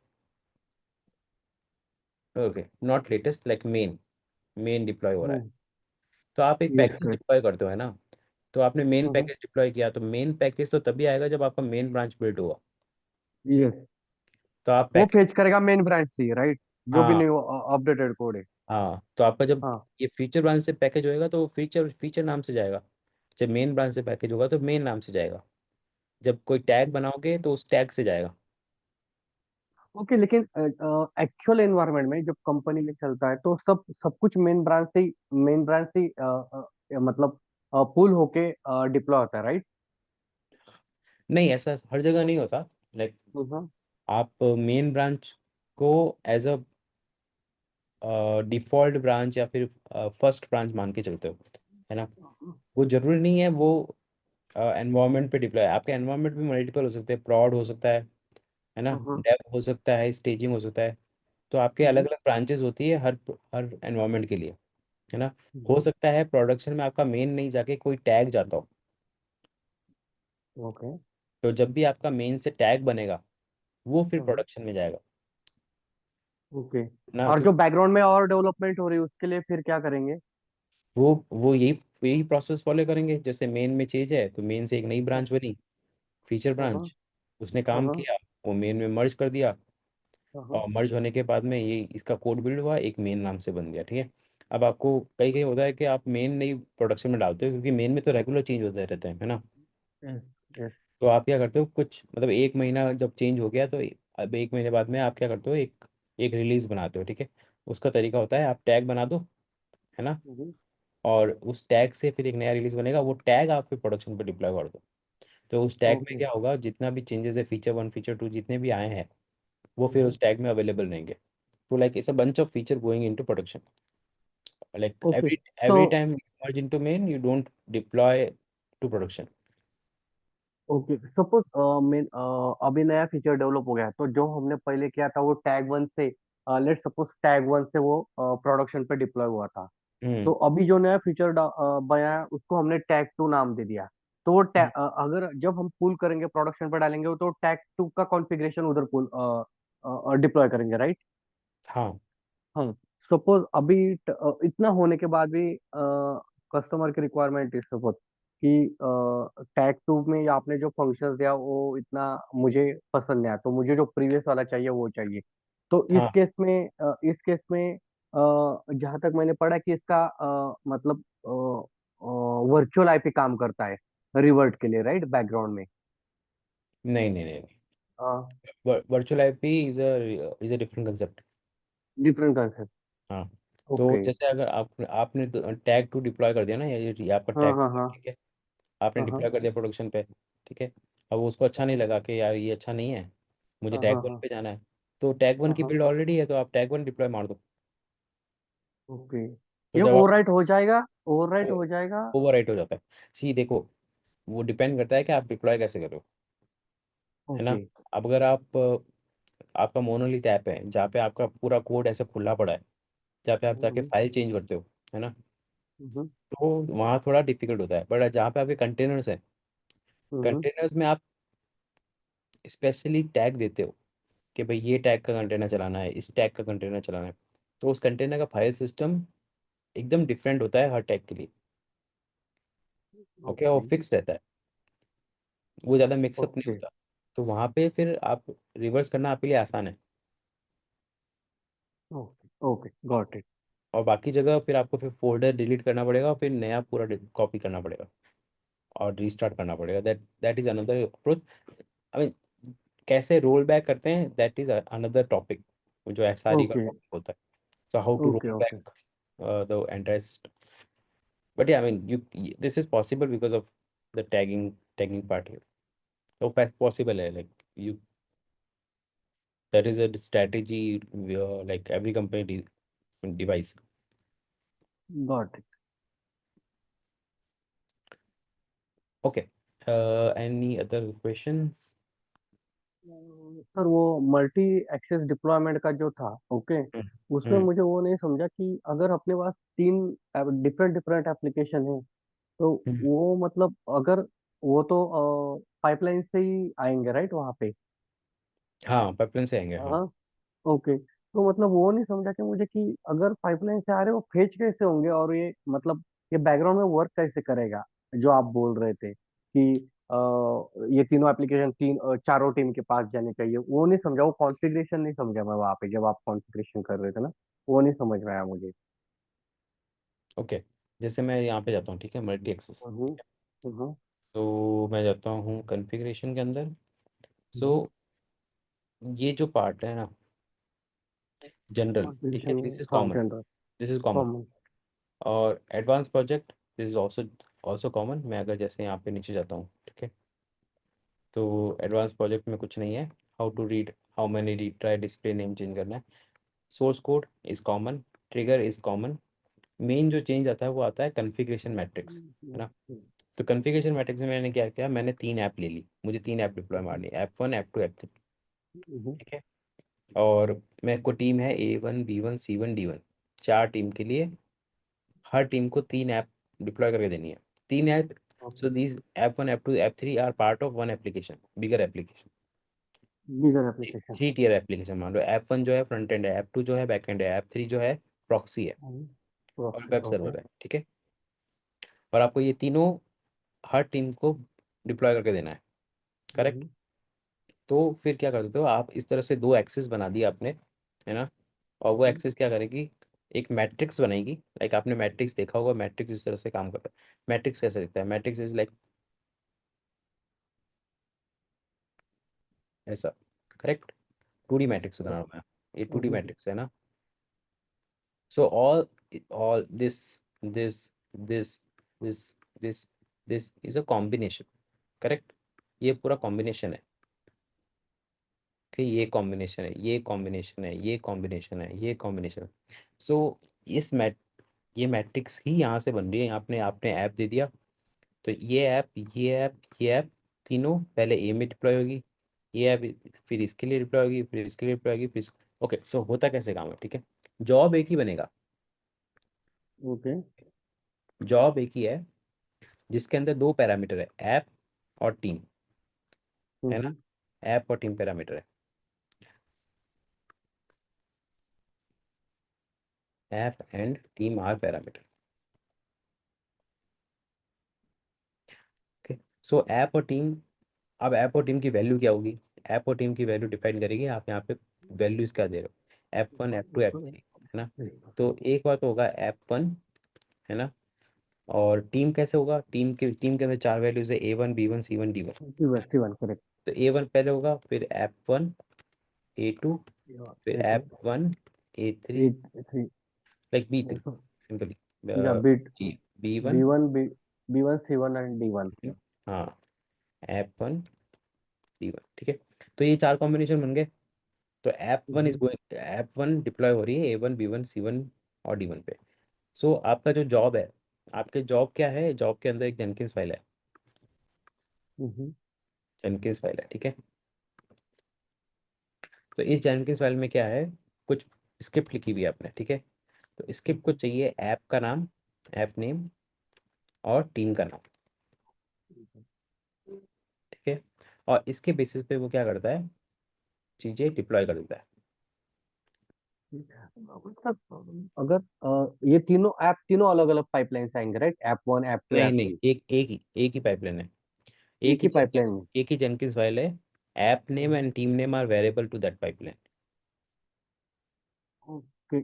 Okay, not latest, like main, main deploy हो रहा है। हम्म। तो आप एक यस, पैकेज करेक्ट। डिप्लॉय करते हो, है ना। तो आपने मेन हम्म। पैकेज डिप्लॉय किया, तो मेन पैकेज तो तभी आएगा जब आपका मेन ब्रांच बिल्ड होगा। यस। तो आप वो पैकेज, फेच करेगा मेन ब्रांच से, राइट? जो भी हाँ, न्यू अपडेटेड कोड है। हाँ, तो आपका जब हाँ। ये फीचर ब्रांच से पैकेज होएगा तो फीचर फीचर नाम से जाएगा। जब मेन ब्रांच से पैकेज होगा तो मेन नाम से जाएगा। जब कोई टैग बनाओगे तो उस टैग से जाएगा। ओके, लेकिन एक्चुअल एनवायरनमेंट में जब कंपनी में चलता है तो सब सब कुछ मेन ब्रांच से मतलब पुल होके डिप्लॉय होता है, राइट? नहीं, ऐसा हर जगह नहीं होता। लाइक हम्म। आप मेन ब्रांच को एज अ डिफॉल्ट ब्रांच या फिर फर्स्ट ब्रांच मान के चलते हो, है ना। वो जरूरी नहीं है वो एनवायरनमेंट पे डिप्लॉय। आपके एनवायरनमेंट भी मल्टीपल हो सकते हैं, प्रॉड हो सकता है ना, हम्म। डेव हो सकता है, स्टेजिंग हो सकता है। तो आपके अलग अलग ब्रांचेस होती है हर हर एनवायरनमेंट के लिए, है ना। हो सकता है प्रोडक्शन में आपका मेन नहीं जाके कोई टैग जाता हो। ओके। तो जब भी आपका मेन से टैग बनेगा वो फिर हाँ। प्रोडक्शन में जाएगा ओके। ना। और जो बैकग्राउंड में और डेवलपमेंट हो रही है उसके लिए फिर क्या करेंगे? वो यही यही प्रोसेस फॉलो करेंगे। जैसे मेन में चेंज है तो मेन से एक नई हाँ ब्रांच बनी, फीचर हाँ हाँ ब्रांच, उसने काम हाँ किया, वो मेन में मर्ज कर दिया। हाँ हाँ। और मर्ज होने के बाद में ये इसका कोड बिल्ड हुआ, एक मेन नाम से बन गया, ठीक है। अब आपको कहीं कहीं होता है कि आप मेन नहीं प्रोडक्शन में डालते हो, क्योंकि मेन में तो रेगुलर चेंज होते रहते हैं, है ना। Yes yes. तो आप क्या करते हो, कुछ मतलब एक महीना जब चेंज हो गया तो अब एक महीने बाद में आप क्या करते हो, एक एक रिलीज बनाते हो, ठीक है। उसका तरीका होता है आप टैग बना दो, है ना। हम्म। और उस टैग से फिर एक नया रिलीज बनेगा, वो टैग आप फिर प्रोडक्शन पे डिप्लॉय कर दो। तो उस टैग में ओके। क्या होगा, जितना भी चेंजेस है फीचर 1 फीचर 2 जितने भी आए हैं वो फिर हम्म। उस टैग में अवेलेबल रहेंगे। तो like it's a bunch of feature going into production, like okay so every time you merge into main you don't deploy to production. Okay suppose मैं अभी नया फीचर डेवलप हो गया तो जो हमने पहले किया था वो टैग वन से, लेट सपोज टैग वन से वो प्रोडक्शन पे डिप्लॉय हुआ था। तो हम्म। अभी जो नया फीचर बनाया है, उसको हमने टैग टू नाम दे दिया। तो वो अगर जब हम पुल करेंगे प्रोडक्शन पे डालेंगे तो टैग टू का कॉन्फ़िगरेशन उधर पुल डिप्लॉय करेंगे, राइट? हाँ। हाँ। सपोज अभी इतना होने के बाद भी कस्टमर की रिक्वायरमेंट इज सपोज कि टैग टू में आपने जो फंक्शंस दिया वो इतना मुझे पसंद नहीं आया, तो मुझे जो प्रीवियस वाला चाहिए वो चाहिए। तो हाँ। इस केस में जहाँ तक मैंने पढ़ा कि इसका मतलब वर्चुअल आईपी काम करता है रिवर्ट के लिए, राइट, बैकग्राउंड में। नहीं नहीं नहीं नहीं, virtual IP is a different concept. Different concept. हाँ। तो ओके। जैसे अगर आपने टैग टू डिप्लॉय कर दिया ना, ये आपका हाँ टैग, हाँ हाँ ठीक है, आपने हाँ हाँ डिप्लॉय कर दिया प्रोडक्शन पे, ठीक है। अब उसको अच्छा नहीं लगा कि यार ये अच्छा नहीं है, मुझे हाँ टैग हाँ वन हाँ पे जाना है, तो टैग वन हाँ की हाँ। बिल्ड ऑलरेडी है तो आप टैग वन डिप्लॉय मार दो। ओके। तो ये जब आप ओवरराइट हो जाएगा, ओवरराइट हो जाएगा। ओवरराइट हो जाता है, सी देखो, वो डिपेंड करता है कि आप डिप्लॉय कैसे करो, है ना। ओके। अब अगर आपका मोनोलिथ ऐप है जहाँ पे आपका पूरा कोड ऐसे खुला पड़ा है, जहाँ पे आप जाके हम्म फाइल चेंज करते हो, है ना, हम्म तो वहाँ थोड़ा डिफिकल्ट होता है। बट जहाँ पे आपके कंटेनर्स हैं, हम्म। कंटेनर्स में आप स्पेशली टैग देते हो कि भाई ये टैग का कंटेनर चलाना है, इस टैग का कंटेनर चलाना है, तो उस कंटेनर का फाइल सिस्टम एकदम डिफरेंट होता है हर टैग के लिए। ओके, और ओके फिक्स रहता है, वो ज़्यादा मिक्सअप नहीं ओके होता। तो वहाँ पे फिर आप रिवर्स करना आपके लिए आसान है। Okay okay got it. और बाकी जगह फिर आपको फिर फोल्डर डिलीट करना पड़ेगा, फिर नया पूरा कॉपी करना पड़ेगा और रीस्टार्ट करना पड़ेगा। That that is another approach. I mean, कैसे रोल बैक करते हैं दैट इज अनदर टॉपिक, जो एसआरई का ओके टॉपिक होता है। So how to okay roll okay back the entire system. But I mean you, this is possible because of the tagging part here. तो possible है, like you, that is a strategy like every company device. Got it. Okay, any other questions? Sir वो multi access deployment का जो था, okay, उसमें हम्म। मुझे वो नहीं समझा कि अगर अपने पास तीन डिफरेंट डिफरेंट एप्लीकेशन है तो हम्म। वो मतलब अगर वो तो पाइपलाइन से ही आएंगे, राइट, वहाँ पे? हाँ, पाइपलाइन से आएंगे, हाँ। हाँ। ओके। तो मतलब वो नहीं समझा कि मुझे कि अगर पाइपलाइन से आ रहे हो फेच कैसे होंगे, और ये मतलब ये बैकग्राउंड में वर्क कैसे करेगा जो आप बोल रहे थे कि ये तीनों एप्लीकेशन चारों टीम के पास जाने चाहिए, वो नहीं समझा, वो कॉन्फ़िगरेशन नहीं समझा मैं वहाँ पे जब आप कॉन्फ़िगरेशन कर रहे थे ना, वो नहीं समझ में आया मुझे। ओके, जैसे मैं यहाँ पे जाता हूँ, ठीक है, मल्टी एक्सेस, हम्म हम्म तो मैं जाता हूँ कॉन्फ़िगरेशन के अंदर। सो हम्म। ये जो पार्ट है ना, जनरल, ठीक है, कॉन्फ़िगरेशन दिस में इज हाँ common, general this is common. Common. और advance project, this is also also common. मैं अगर जैसे यहाँ पे नीचे जाता हूँ, ठीक है, तो एडवांस प्रोजेक्ट में कुछ नहीं है। How to read, how many retry, display name change करना है, source code is common, trigger is common. Main जो चेंज आता है वो आता है कॉन्फ़िगरेशन मैट्रिक्स, है ना। तो कॉन्फ़िगरेशन मैट्रिक्स में मैंने क्या किया, मैंने 3 ऐप ले ली, मुझे 3 ऐप डिप्लॉय मारनी है, ऐप 1 ऐप 2 ऐप 3, ठीक है। और मेरे को टीम है A1 B1 C1 D1, 4 team के लिए, हर टीम को 3 ऐप डिप्लॉय करके देनी है। 3 app So these F1, F2, F3 are part of one application, bigger application. Bigger application. Three tier application मान लो, F1 जो है फ्रंट एंड है, F2 जो है बैक एंड है, F3 जो है प्रॉक्सी है और प्रोक्सी, वेब ओके। सर्वर है, ठीक है। और आपको ये तीनों हर टीम को डिप्लॉय करके देना है, करेक्ट। तो फिर क्या कर सकते हो आप, इस तरह से दो एक्सिस बना दिया आपने, है ना। और वो एक्सिस क्या करेगी, एक मैट्रिक्स बनाएगी। लाइक आपने मैट्रिक्स देखा होगा, मैट्रिक्स इस तरह से काम करता है। मैट्रिक्स कैसे दिखता है, मैट्रिक्स इज लाइक ऐसा, करेक्ट। 2D मैट्रिक्स बना रहा हूँ मैं, ये 2D मैट्रिक्स है ना। So all this this this this this is a combination, correct. ये पूरा कॉम्बिनेशन है कि ये कॉम्बिनेशन है, ये कॉम्बिनेशन है, ये कॉम्बिनेशन है, ये कॉम्बिनेशन है। सो इस मैट ये मैट्रिक्स ही यहाँ से बन रही है। आपने आपने ऐप दे दिया, तो ये ऐप तीनों पहले ए में डिप्लॉय होगी, ये ऐप फिर इसके लिए डिप्लॉय होगी, फिर इसके लिए डिप्लॉय होगी, फिर ओके। सो होता कैसे काम है, ठीक है। जॉब एक ही बनेगा, ओके। जॉब एक ही है, जिसके अंदर दो पैरामीटर है, ऐप और टीम, है ना। ऐप और टीम पैरामीटर है, app and team are parameter, okay. So app और टीम, अब ऐप और टीम की वैल्यू क्या होगी, ऐप और टीम की वैल्यू डिपेंड करेगी आप यहाँ पे वैल्यूज क्या दे रहे हो, F1 F2 F3, है ना। तो एक बार तो होगा F1, है ना। और टीम कैसे होगा, टीम के अंदर चार वैल्यूज है, A1 B1 C1 D1। C1 correct. तो A1 पहले होगा, फिर F1 A2, फिर A2, F1 A3, A3, like B3 simply, या bit B1, B1 C1 and D1। हाँ F1 D1, ठीक है। तो ये चार कॉम्बिनेशन बन गए। तो F1 डिप्लॉय हो रही है A1 B1 C1 और D1 पे। सो आपका जो जॉब है, आपके जॉब क्या है, जॉब के अंदर एक जेनकिंस फाइल है, जेनकिंस फाइल है, ठीक है। तो इस जेनकिंस फाइल में क्या है, कुछ स्क्रिप्ट लिखी हुई है आपने, ठीक है। तो स्क्रिप्ट को चाहिए ऐप का नाम, ऐप नेम और टीम का नाम, ठीक है। और इसके बेसिस पे वो क्या करता है, चीज़ें डिप्लॉय कर देता है। मतलब अगर ये तीनों ऐप तीनों अलग अलग पाइपलाइन से आएंगे, राइट? ऐप 1, ऐप 2, नहीं ऐप नहीं, 3, एक ही पाइपलाइन है, एक ही पाइपलाइन में। एक ही जेनकिंस फाइल है। App name and team name are variable to that pipeline. Okay.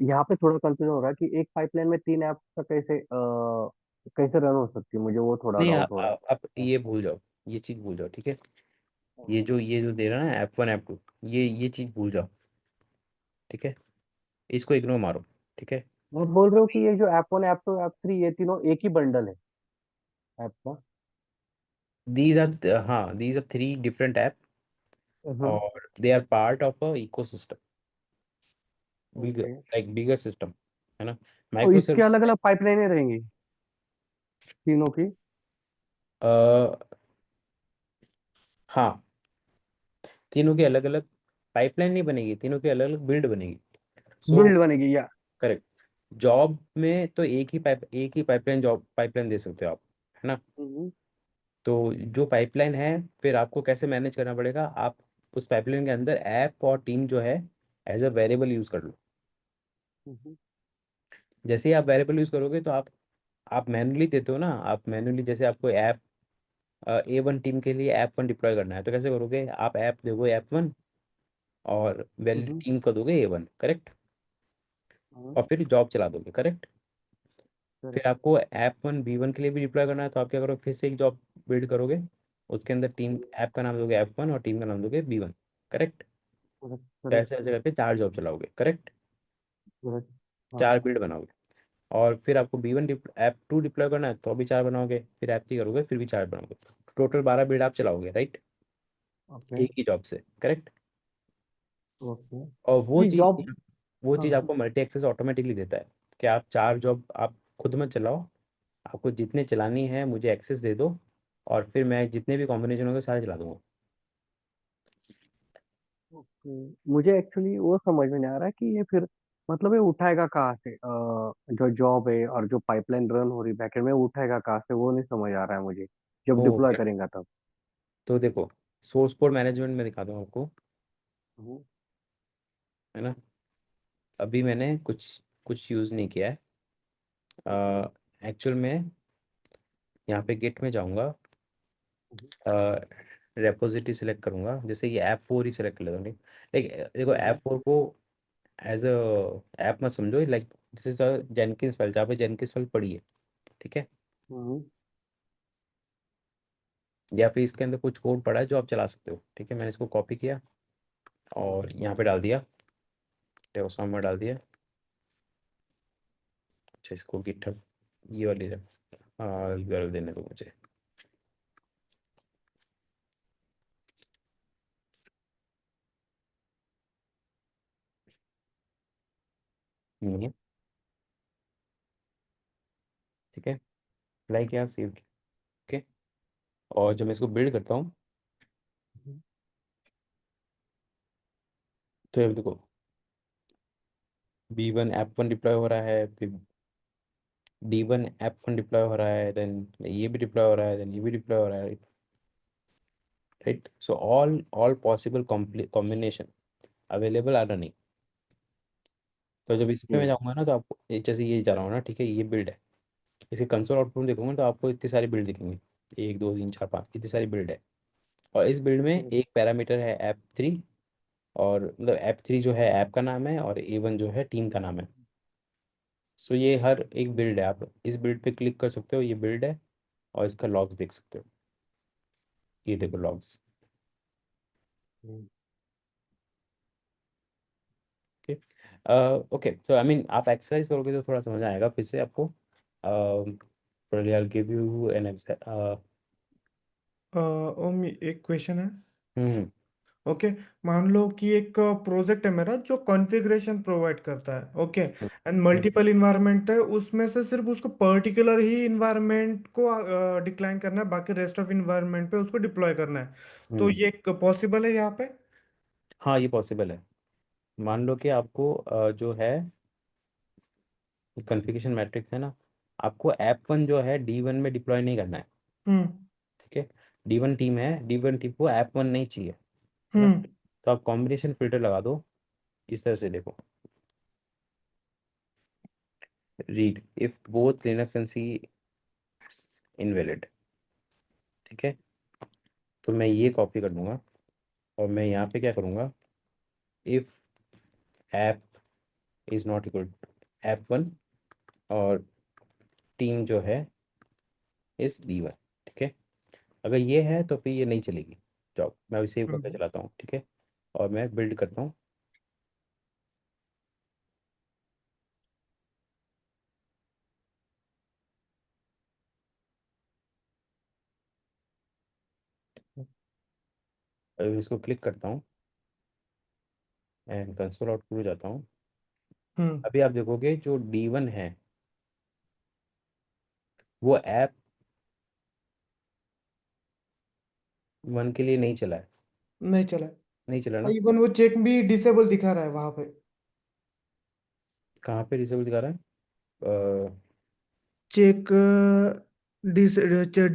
यहाँ पे थोड़ा कंफ्यूजन हो रहा है कि एक पाइपलाइन में तीन ऐप का कैसे रन हो सकती है, मुझे वो थोड़ा नहीं डाउट हो रहा आप है। ये भूल जाओ, ये चीज़ भूल जाओ, ठीक है। ये जो दे रहा है ना F1 F2, ये चीज़ भूल जाओ, ठीक है। इसको इग्नोर मारो, ठीक है। आप बोल रहे हो कि ये जो ऐप 1, ऐप 2, ऐप 3, ये तीनों एक ही बंडल है ऐप का? These are three different app, हाँ। और they are part of a ecosystem, bigger, okay. Like bigger system, है ना। तो माइक्रो इसके अलग सर्विस, अलग पाइपलाइनें रहेंगी तीनों की? हाँ, तीनों की अलग अलग पाइपलाइन नहीं बनेगी, तीनों की अलग अलग बिल्ड बनेगी। सो बिल्ड बनेगी या? करेक्ट। जॉब में तो एक ही पाइपलाइन, जॉब पाइपलाइन दे सकते हो आप, है ना। हम्म, तो जो पाइपलाइन है, फिर आपको कैसे मैनेज करना पड़ेगा, आप उस पाइपलाइन के अंदर ऐप और टीम जो है एज अ वेरिएबल यूज कर लो। हम्म, जैसे ही आप वेरिएबल यूज करोगे, तो आप मैनुअली देते हो ना, आप मैनुअली, जैसे आपको ऐप A1 टीम के लिए ऐप 1 डिप्लॉय करना है, तो कैसे करोगे, आप ऐप दोगे ऐप 1 और वैलिड हम्म, टीम को दोगे A1, करेक्ट। हम्म, और फिर जॉब चला दोगे, करेक्ट। फिर correct, आपको ऐप 1 B1 के लिए भी डिप्लॉय करना है, तो आप क्या करोगे, फिर से एक जॉब बिल्ड करोगे, उसके अंदर टीम ऐप का नाम दोगे F1 और टीम का नाम दोगे B1, करेक्ट। correct, तो correct, ऐसे ऐसे करके चार जॉब चलाओगे, करेक्ट। correct, हाँ। चार बिल्ड बनाओगे। और फिर आपको B1 ऐप 2 डिप्लॉय करना है, तो भी चार बनाओगे, फिर ऐप 3 करोगे, फिर भी चार बनाओगे। टोटल 12 बिल्ड आप चलाओगे, राइट, ओके। एक ही जॉब से, करेक्ट। ओके। और जी, जॉब। वो हाँ, चीज़ आपको मल्टी एक्सेस ऑटोमेटिकली देता है कि आप चार जॉब आप खुद मत चलाओ, आपको जितने चलानी है मुझे एक्सेस दे दो, और फिर मैं जितने भी कॉम्बिनेशन होंगे सारे चला दूंगा। ओके। मुझे एक्चुअली वो समझ में नहीं आ रहा है कि ये फिर मतलब ये उठाएगा कहाँ से, जो जॉब है और जो पाइपलाइन रन हो रही बैकएंड में, उठाएगा कहाँ से वो नहीं समझ आ रहा है मुझे, जब डिप्लॉय ओके, करेंगे तब। तो देखो, सोर्स कोड मैनेजमेंट में दिखाता हूँ आपको, हम्म, है ना। अभी मैंने कुछ कुछ यूज़ नहीं किया ओके। है एक्चुअल में। यहाँ पे गिट में जाऊँगा, रेपोजिटरी सेलेक्ट करूँगा, जैसे ये ऐप फोर ही सेलेक्ट कर लेता हूँ, ठीक। लाइक देखो, ऐप फोर को एज अ ऐप मत समझो, like this is a Jenkins file, जहाँ पे जेनकिंस फाइल पड़ी है, ठीक है। हम्म, या फिर इसके अंदर कुछ कोड पड़ा है जो आप चला सकते हो, ठीक है। मैंने इसको कॉपी किया और यहाँ पे डाल दिया, टेओसॉम में डाल दिया। अच्छा, इसको गिटहब ये वाली यूआरएल देने दो मुझे। नहीं है, ठीक है। लाइक यहाँ सेव, ओके। और जब मैं इसको बिल्ड करता हूँ, तो ये देखो, B1 ऐप वन डिप्लॉय हो रहा है, फिर D1 ऐप वन डिप्लॉय हो रहा है, देन ये भी डिप्लॉय हो रहा है, देन ये भी डिप्लॉय हो रहा है, right. So all possible combination available are running. तो जब इस पे ओके। मैं जाऊँगा ना, तो आपको जैसे ये जा रहा हूँ ना, ठीक है, ये बिल्ड है। इसके कंसोल आउटपुट देखूंगा तो आपको इतनी सारी बिल्ड दिखेंगे, एक दो तीन चार पाँच, इतनी सारी बिल्ड है। और इस बिल्ड में हम्म, एक पैरामीटर है ऐप थ्री, और मतलब ऐप थ्री जो है ऐप का नाम है, और A1 जो है टीम का नाम है। सो ये हर एक बिल्ड है, आप इस बिल्ड पे क्लिक कर सकते हो, ये बिल्ड है। और इसका लॉग्स देख सकते हो, ये देखो logs, hmm, okay. Okay, so I mean आप एक्सरसाइज करोगे तो थोड़ा समझ आएगा फिर से आपको। probably I'll give you an ओम, एक क्वेश्चन है। हम्म ओके, मान लो कि एक प्रोजेक्ट है मेरा जो कॉन्फ़िगरेशन प्रोवाइड करता है, okay, and hmm multiple environment है, उसमें से सिर्फ उसको पर्टिकुलर ही इन्वायरमेंट को डिक्लाइन करना है, बाकी रेस्ट ऑफ इन्वायरमेंट पे उसको डिप्लॉय करना है। तो हम्म। ये पॉसिबल है यहाँ पे? हाँ, ये पॉसिबल है। मान लो कि आपको जो है कॉन्फ़िगरेशन मैट्रिक्स है ना, आपको ऐप वन जो है D1 में डिप्लॉय नहीं करना है, हम्म। ठीक है। D1 टीम है, D1 टीम को ऐप वन नहीं चाहिए, है ना। हम्म। तो आप कॉम्बिनेशन फिल्टर लगा दो, इस तरह से देखो, read if both Linux and C invalid, ठीक है। तो मैं ये कॉपी कर लूँगा, और मैं यहाँ पे क्या करूँगा, if app is not equal to app one, और टीम जो है इस D1, ठीक है। अगर ये है तो फिर ये नहीं चलेगी जॉब। मैं अभी सेव करके हम्म। चलाता हूँ, ठीक है। और मैं बिल्ड करता हूँ। अभी इसको क्लिक करता हूँ एंड कंसोल आउटपुट में जाता हूँ। हम्म। अभी आप देखोगे जो D1 है वो ऐप वन के लिए नहीं चला है, नहीं चला। नहीं चला ना। इवन वो चेक भी डिसेबल दिखा रहा है वहां पे। कहाँ पे डिसेबल दिखा रहा है? चेक डिस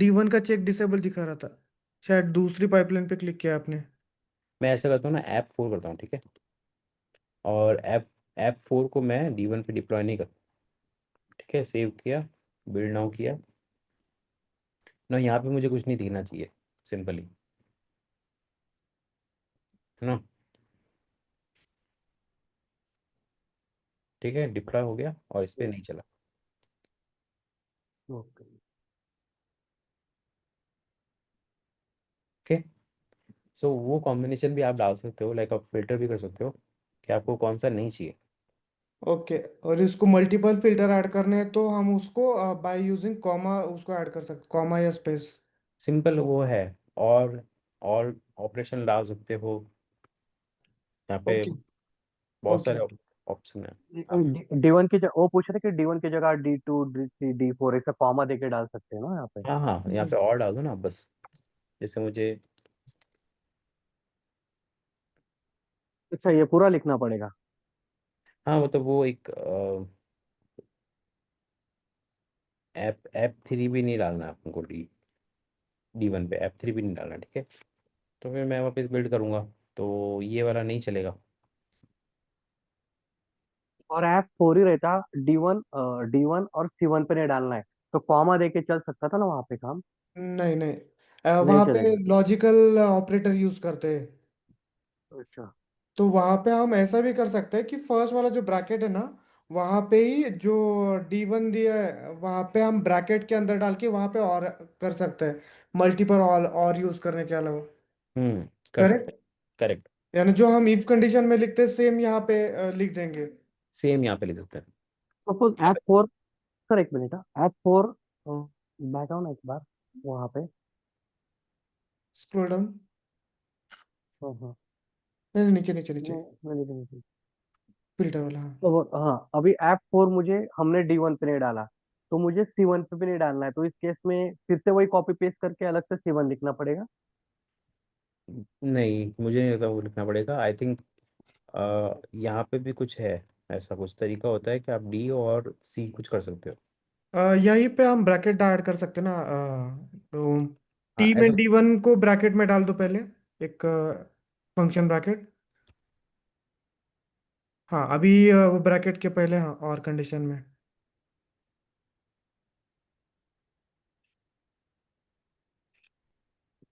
D1 का चेक डिसेबल दिखा रहा था, शायद दूसरी पाइपलाइन पे क्लिक किया आपने। मैं ऐसा करता हूँ ना, ऐप फोर करता हूँ, ठीक है। और ऐप ऐप फोर को मैं D1 पे डिप्लॉय नहीं करता, ठीक है। सेव किया, बिल्ड नाउ किया ना, यहाँ पे मुझे कुछ नहीं दिखना चाहिए, सिंपली, है ना। ठीक है, डिप्लॉय हो गया और इस पे नहीं चला, ओके। ओके। सो वो कॉम्बिनेशन भी आप डाल सकते हो, लाइक आप फिल्टर भी कर सकते हो कि आपको कौन सा नहीं चाहिए। ओके, और इसको मल्टीपल फिल्टर ऐड करने हैं तो हम उसको बाय यूजिंग कॉमा उसको ऐड कर सकते, कॉमा या स्पेस। सिंपल वो है। और ऑपरेशन डाल सकते हो यहाँ पे, ओके। बहुत ओके। सारे ओके। ऑप्शन है। आप D1 की जगह वो पूछ रहे कि D1 की जगह D2 D3 D4 ऐसा कॉमा देके डाल सकते हैं ना यहाँ पे। हाँ हाँ, यहाँ पे और डाल दो ना आप बस, जैसे मुझे। अच्छा, ये पूरा लिखना पड़ेगा। हाँ मतलब वो एक F3 भी नहीं डालना है आपको, D1 पे F3 भी नहीं डालना, ठीक है। तो फिर मैं वापस बिल्ड करूँगा, तो ये वाला नहीं चलेगा। और F4 ही रहता, D1 और C1 पे नहीं डालना है, तो कॉमा दे के चल सकता था ना वहाँ पे काम। नहीं नहीं, नहीं वहाँ पे चलेगा। लॉजिकल ऑपरेटर यूज करते हैं। अच्छा। तो वहाँ पे हम ऐसा भी कर सकते हैं कि फर्स्ट वाला जो ब्रैकेट है ना, वहाँ पे ही जो D1 दिया है वहाँ पे हम ब्रैकेट के अंदर डाल के वहाँ पे और कर सकते हैं, मल्टीपल और यूज करने के अलावा। कर सकते करेक्ट। हैं। करेक्ट। यानी जो हम इफ कंडीशन में लिखते हैं सेम यहाँ पे लिख देंगे। सेम यहाँ पे लिख सकते हैं। सपोज F4, सर एक मिनट, F4 बैकग्राउंड एक बार वहाँ पे। Scroll down. हाँ हाँ। नहीं नहीं, नीचे नीचे नीचे, नहीं नहीं नहीं। फिल्टर वाला, हाँ। तो हाँ, अभी F4 मुझे हमने D1 पे नहीं डाला, तो मुझे C1 पे भी नहीं डालना है, तो इस केस में फिर से वही कॉपी पेस्ट करके अलग से C1 लिखना पड़ेगा। नहीं, मुझे नहीं लगता वो लिखना पड़ेगा। आई थिंक यहाँ पे भी कुछ है, ऐसा कुछ तरीका होता है कि आप D और C कुछ कर सकते हो। यहीं पे हम ब्रैकेट ऐड कर सकते हैं ना, तो हाँ टी में ऐसा। D1 को ब्रैकेट में डाल दो पहले, एक फंक्शन ब्रैकेट। हाँ अभी वो ब्रैकेट के पहले, हाँ, और कंडीशन में।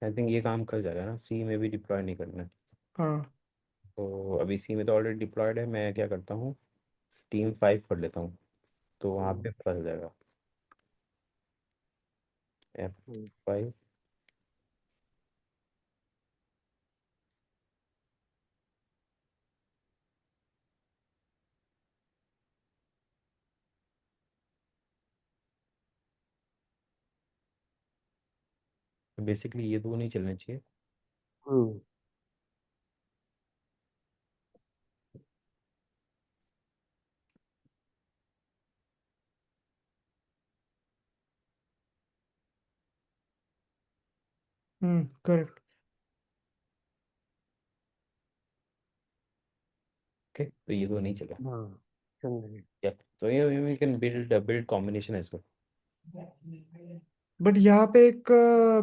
आई थिंक ये काम कर जाएगा ना, C में भी डिप्लॉय नहीं करना है। हाँ। तो अभी C में तो ऑलरेडी डिप्लॉयड है, मैं क्या करता हूँ, Team 5 कर लेता हूँ, तो वहाँ हम्म, पे पता चल जाएगा। हम्म, F5। बेसिकली ये दो नहीं चलने चाहिए। हम्म, करेक्ट। ओके, तो ये दो नहीं चला। हाँ, चंद्र। या तो ये can build combination as well. But यहाँ पे एक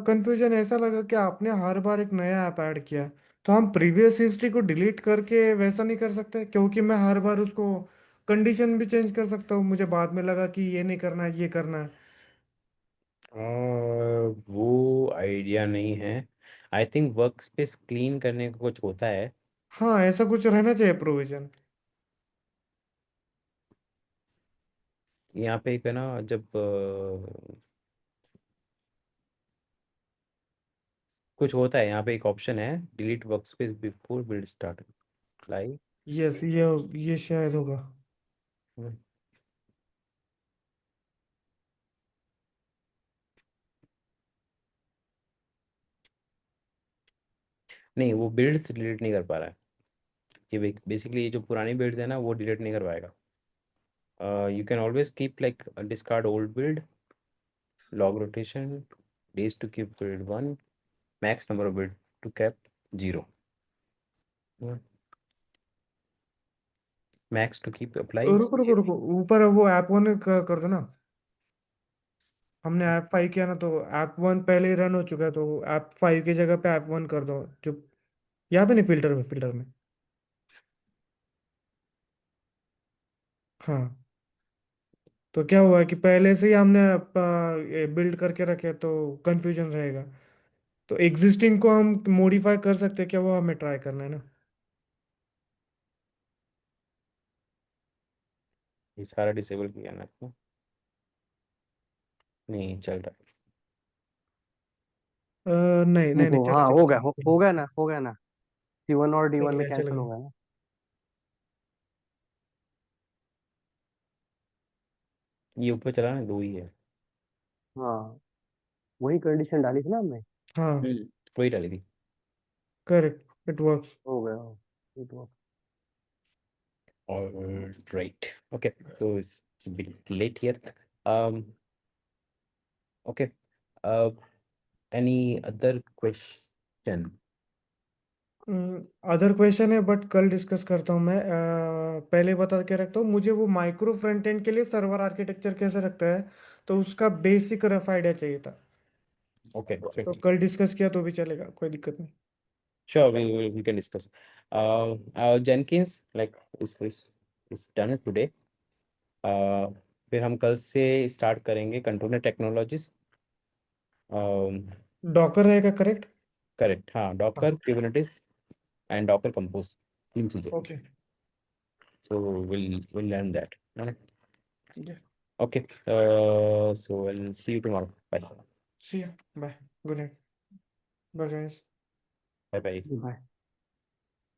कंफ्यूजन ऐसा लगा कि आपने हर बार एक नया ऐप ऐड किया, तो हम प्रीवियस हिस्ट्री को डिलीट करके वैसा नहीं कर सकते? क्योंकि मैं हर बार उसको कंडीशन भी चेंज कर सकता हूँ, मुझे बाद में लगा कि ये नहीं करना है, ये करना है। वो आइडिया नहीं है। I think work space clean करने का कुछ होता है। हाँ ऐसा कुछ रहना चाहिए प्रोविजन। यहाँ पे एक है ना, जब कुछ होता है, यहाँ पे एक ऑप्शन है, delete work space before build start, like yes, ये शायद होगा। नहीं, वो बिल्ड्स डिलीट नहीं कर पा रहा है। ये बेसिकली ये जो पुरानी बिल्ड्स है ना, वो डिलीट नहीं कर पाएगा। You can always keep like discard old build, log rotation, days to keep build 1, max number of build to cap 0, max to keep apply रुको रुको रुको, ऊपर वो ऐप 1 कर दो ना। हमने ऐप 5 किया ना, तो ऐप 1 पहले ही रन हो चुका है, तो ऐप 5 की जगह पे ऐप 1 कर दो, जो यहाँ पे नहीं, फिल्टर में। हाँ। तो क्या हुआ कि पहले से ही हमने बिल्ड करके रखे, तो कंफ्यूजन रहेगा। तो एग्जिस्टिंग को हम मॉडिफाई कर सकते हैं क्या, वो हमें ट्राई करना है ना। ये सारा डिसेबल किया ना इसको, नहीं चल रहा है। नहीं नहीं नहीं, देखो, चले हाँ चले हो गया, चले, हो गया ना, हो गया ना। C1 और चल D1 में गया चल कैंसिल हो गया। गया ना। ये ऊपर चला ना, दो ही है। हाँ, वही कंडीशन डाली थी ना हमने। हाँ हम्म, वही डाली थी। Correct, it works. हो गया, ये तो। All right. Okay. So it's a bit late here. Um. Okay. Uh. Any other question? Other question है बट कल डिस्कस करता हूँ मैं। पहले बता के रखता हूँ, मुझे वो माइक्रो फ्रंट एंड के लिए सर्वर आर्किटेक्चर कैसे रखता है, तो उसका बेसिक रफ आइडिया चाहिए था। Okay, तो perfect. कल डिस्कस किया तो भी चलेगा, कोई दिक्कत नहीं। Sure, we can discuss. Jenkins like is done today. फिर हम कल से स्टार्ट करेंगे कंटेनर टेक्नोलॉजीज। डॉकर रहेगा करेक्ट? करेक्ट, हाँ, हाँ। Docker, Kubernetes and Docker compose, तीन चीजें। Okay. So we'll learn that. Yeah. Okay. So I'll see you tomorrow. Bye. See ya. Bye. Good night. Bye guys. Bye bye. Bye.